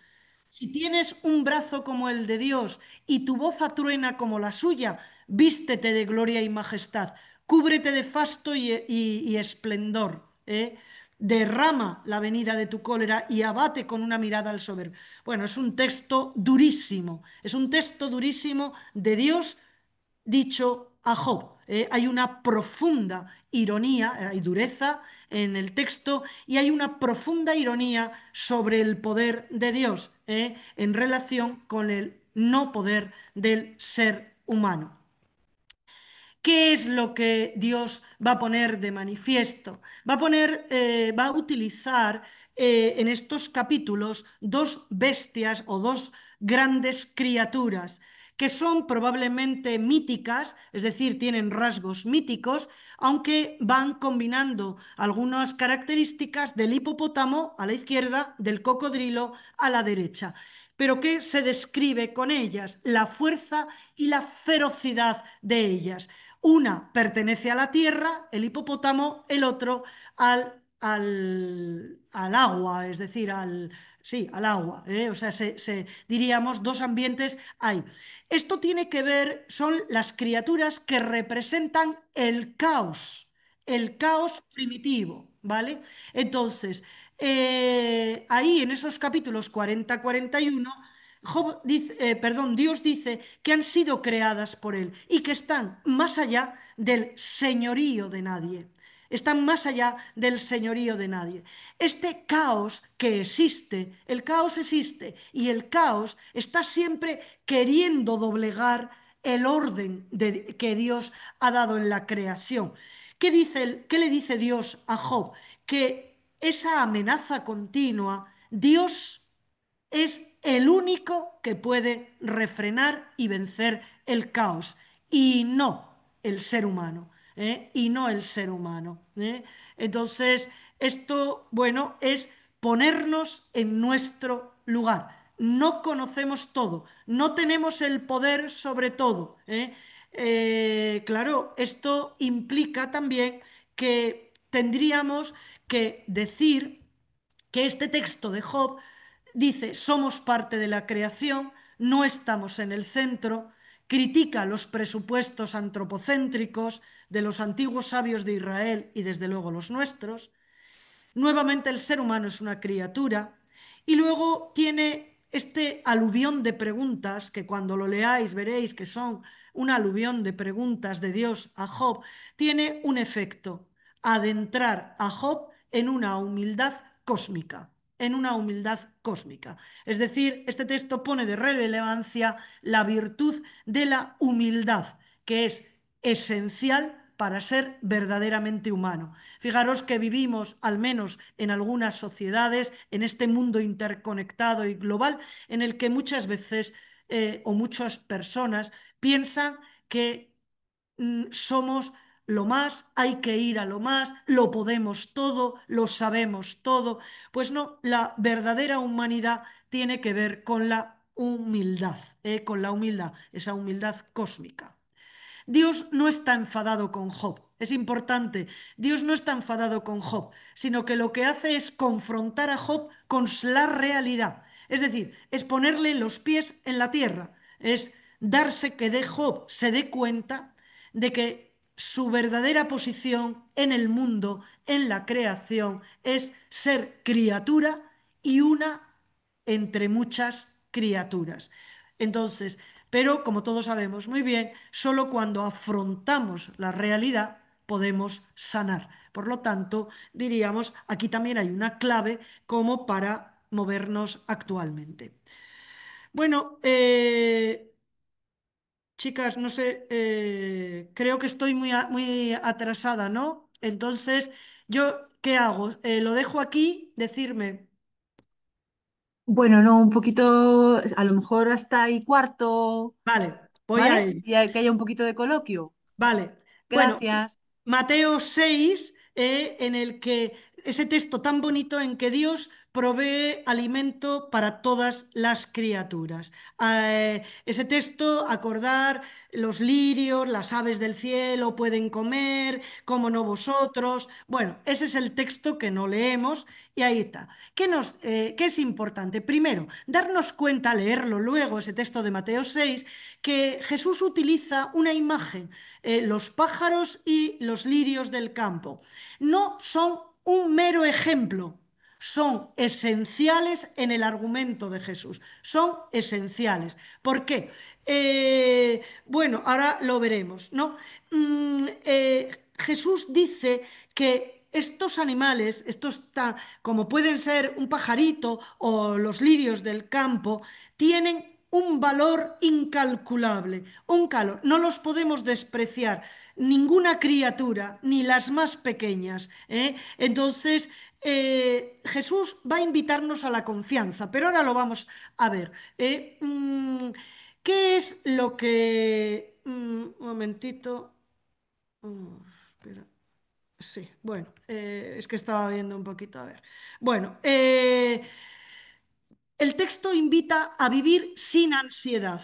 Si tienes un brazo como el de Dios y tu voz atruena como la suya, vístete de gloria y majestad, cúbrete de fasto y esplendor, ¿eh? Derrama la venida de tu cólera y abate con una mirada al soberbio. Bueno, es un texto durísimo de Dios dicho a Job. Hay una profunda ironía, hay dureza en el texto y hay una profunda ironía sobre el poder de Dios en relación con el no poder del ser humano. ¿Qué es lo que Dios va a poner de manifiesto? Va a utilizar en estos capítulos dos bestias o dos grandes criaturas que son probablemente míticas, es decir, tienen rasgos míticos, aunque van combinando algunas características del hipopótamo a la izquierda, del cocodrilo a la derecha. ¿Pero qué se describe con ellas? La fuerza y la ferocidad de ellas. Una pertenece a la tierra, el hipopótamo, el otro al agua, es decir, sí, al agua. O sea, diríamos, dos ambientes hay. Esto tiene que ver, son las criaturas que representan el caos primitivo, ¿vale? Entonces, ahí en esos capítulos 40-41, Dios dice que han sido creadas por Él y que están más allá del señorío de nadie. Están más allá del señorío de nadie. Este caos que existe, el caos existe y el caos está siempre queriendo doblegar el orden que Dios ha dado en la creación. ¿Qué le dice Dios a Job? Que esa amenaza continua, Dios es el único que puede refrenar y vencer el caos y no el ser humano, y no el ser humano. Entonces, esto, bueno, es ponernos en nuestro lugar. No conocemos todo, no tenemos el poder sobre todo. Claro, esto implica también que tendríamos que decir que este texto de Job dice, somos parte de la creación, no estamos en el centro, critica los presupuestos antropocéntricos de los antiguos sabios de Israel y desde luego los nuestros. Nuevamente el ser humano es una criatura y luego tiene este aluvión de preguntas que cuando lo leáis veréis que son un aluvión de preguntas de Dios a Job, tiene un efecto, adentrar a Job en una humildad cósmica, en una humildad cósmica. Es decir, este texto pone de relevancia la virtud de la humildad, que es esencial para ser verdaderamente humano. Fijaros que vivimos, al menos en algunas sociedades, en este mundo interconectado y global, en el que muchas veces o muchas personas piensan que somos lo más, hay que ir a lo más, lo podemos todo, lo sabemos todo. Pues no, la verdadera humanidad tiene que ver con la humildad, esa humildad cósmica. Dios no está enfadado con Job. Es importante, Dios no está enfadado con Job, sino que lo que hace es confrontar a Job con la realidad. Es decir, es ponerle los pies en la tierra, es darse que de Job se dé cuenta de que su verdadera posición en el mundo, en la creación, es ser criatura y una entre muchas criaturas. Entonces, pero como todos sabemos muy bien, solo cuando afrontamos la realidad podemos sanar. Por lo tanto, diríamos, aquí también hay una clave como para movernos actualmente. Bueno, chicas, no sé, creo que estoy muy atrasada, ¿no? Entonces, ¿yo qué hago? ¿Lo dejo aquí? Decirme, Bueno, no, un poquito, a lo mejor hasta y cuarto, vale, voy a ¿vale? ello. Y que haya un poquito de coloquio. Vale, bueno, Gracias. Mateo 6, en el que ese texto tan bonito en que Dios provee alimento para todas las criaturas. Ese texto, acordar, los lirios, las aves del cielo pueden comer, como no vosotros. Bueno, ese es el texto que no leemos y ahí está. ¿Qué es importante? Primero, darnos cuenta, leerlo luego, ese texto de Mateo 6, que Jesús utiliza una imagen, los pájaros y los lirios del campo. No son un mero ejemplo, son esenciales en el argumento de Jesús. Son esenciales. ¿Por qué? Bueno, ahora lo veremos, ¿no? Jesús dice que estos animales, como pueden ser un pajarito o los lirios del campo, tienen un valor incalculable, un calor. No los podemos despreciar, ninguna criatura, ni las más pequeñas, ¿eh? Entonces, Jesús va a invitarnos a la confianza, pero ahora lo vamos a ver. ¿Qué es lo que... un momentito. Oh, espera. Sí, bueno, es que estaba viendo un poquito, a ver. Bueno, el texto invita a vivir sin ansiedad,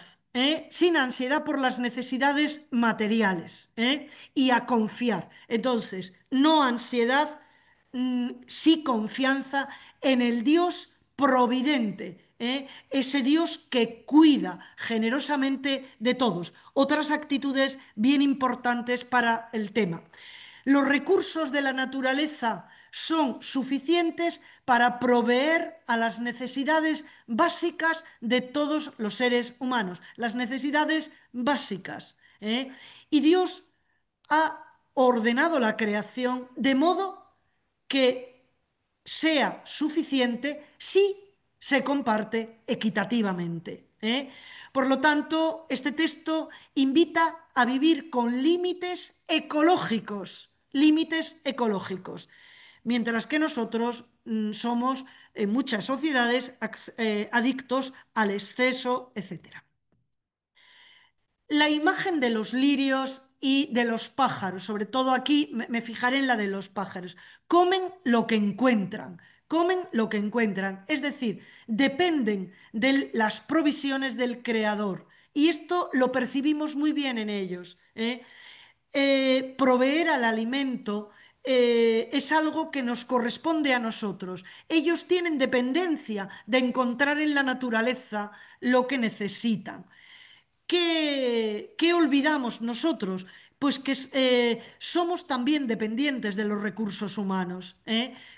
sin ansiedad por las necesidades materiales, y a confiar. Entonces, no ansiedad, sí confianza en el Dios providente, ese Dios que cuida generosamente de todos. Otras actitudes bien importantes para el tema. Los recursos de la naturaleza son suficientes para proveer a las necesidades básicas de todos los seres humanos, las necesidades básicas, ¿eh? Y Dios ha ordenado la creación de modo que sea suficiente si se comparte equitativamente, ¿eh? Por lo tanto, este texto invita a vivir con límites ecológicos, mientras que nosotros somos en muchas sociedades adictos al exceso, etcétera. La imagen de los lirios y de los pájaros, sobre todo aquí me fijaré en la de los pájaros, comen lo que encuentran, comen lo que encuentran, es decir, dependen de las provisiones del Creador. Y esto lo percibimos muy bien en ellos, ¿eh? Proveer al alimento es algo que nos corresponde a nosotros. Ellos tienen dependencia de encontrar en la naturaleza lo que necesitan. ¿Qué olvidamos nosotros? Pues que somos también dependientes de los recursos humanos,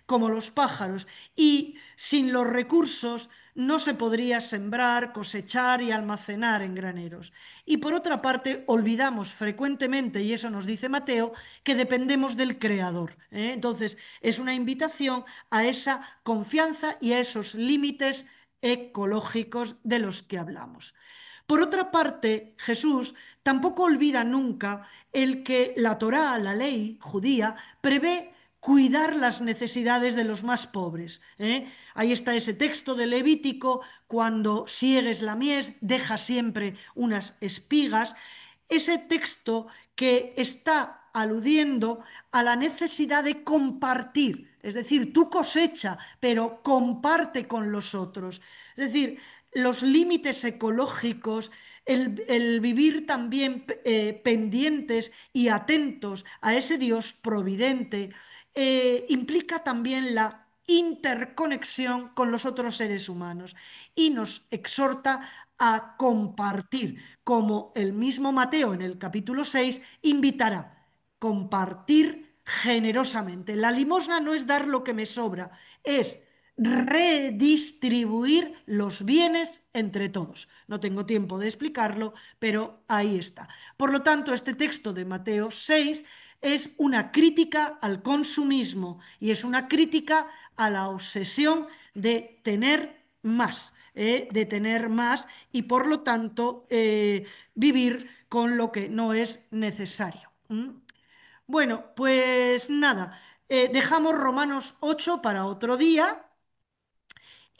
como los pájaros. Y sin los recursos no se podría sembrar, cosechar y almacenar en graneros. Y por otra parte, olvidamos frecuentemente, y eso nos dice Mateo, que dependemos del Creador, ¿eh? Entonces, es una invitación a esa confianza y a esos límites ecológicos de los que hablamos. Por otra parte, Jesús tampoco olvida nunca el que la Torá, la ley judía, prevé cuidar las necesidades de los más pobres, ¿eh? Ahí está ese texto de Levítico: cuando siegues la mies, deja siempre unas espigas. Ese texto que está aludiendo a la necesidad de compartir, es decir, tú cosecha, pero comparte con los otros. Es decir, los límites ecológicos, el vivir también pendientes y atentos a ese Dios providente, implica también la interconexión con los otros seres humanos y nos exhorta a compartir, como el mismo Mateo en el capítulo 6 invitará: compartir generosamente. La limosna no es dar lo que me sobra, es redistribuir los bienes entre todos. No tengo tiempo de explicarlo, pero ahí está. Por lo tanto, este texto de Mateo 6 es una crítica al consumismo y es una crítica a la obsesión de tener más. De tener más y por lo tanto vivir con lo que no es necesario. Bueno, pues nada, dejamos Romanos 8 para otro día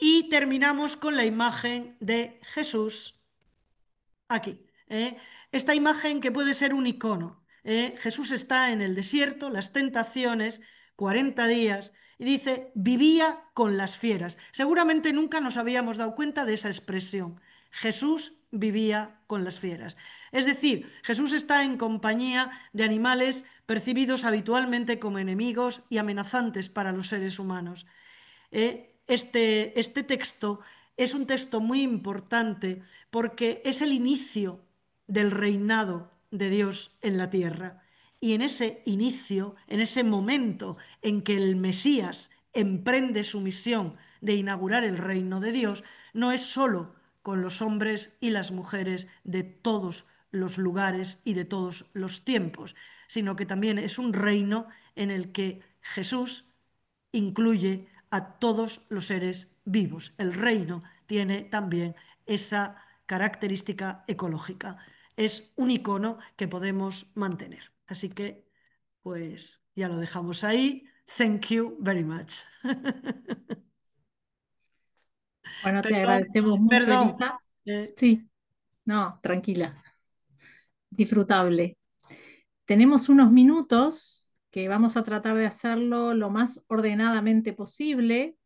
y terminamos con la imagen de Jesús aquí. Esta imagen que puede ser un icono. Jesús está en el desierto, las tentaciones, 40 días, y dice, vivía con las fieras. Seguramente nunca nos habíamos dado cuenta de esa expresión. Jesús vivía con las fieras. Es decir, Jesús está en compañía de animales percibidos habitualmente como enemigos y amenazantes para los seres humanos. Este texto es un texto muy importante porque es el inicio del reinado de Dios en la tierra. Y en ese inicio, en ese momento en que el Mesías emprende su misión de inaugurar el reino de Dios, no es solo con los hombres y las mujeres de todos los lugares y de todos los tiempos, sino que también es un reino en el que Jesús incluye a todos los seres vivos. El reino tiene también esa característica ecológica. Es un icono que podemos mantener. Así que, pues ya lo dejamos ahí. Thank you very much. Bueno, te Perdón, agradecemos mucho, perdón. Elisa. Eh, Sí, no, tranquila, disfrutable. Tenemos unos minutos que vamos a tratar de hacerlo lo más ordenadamente posible.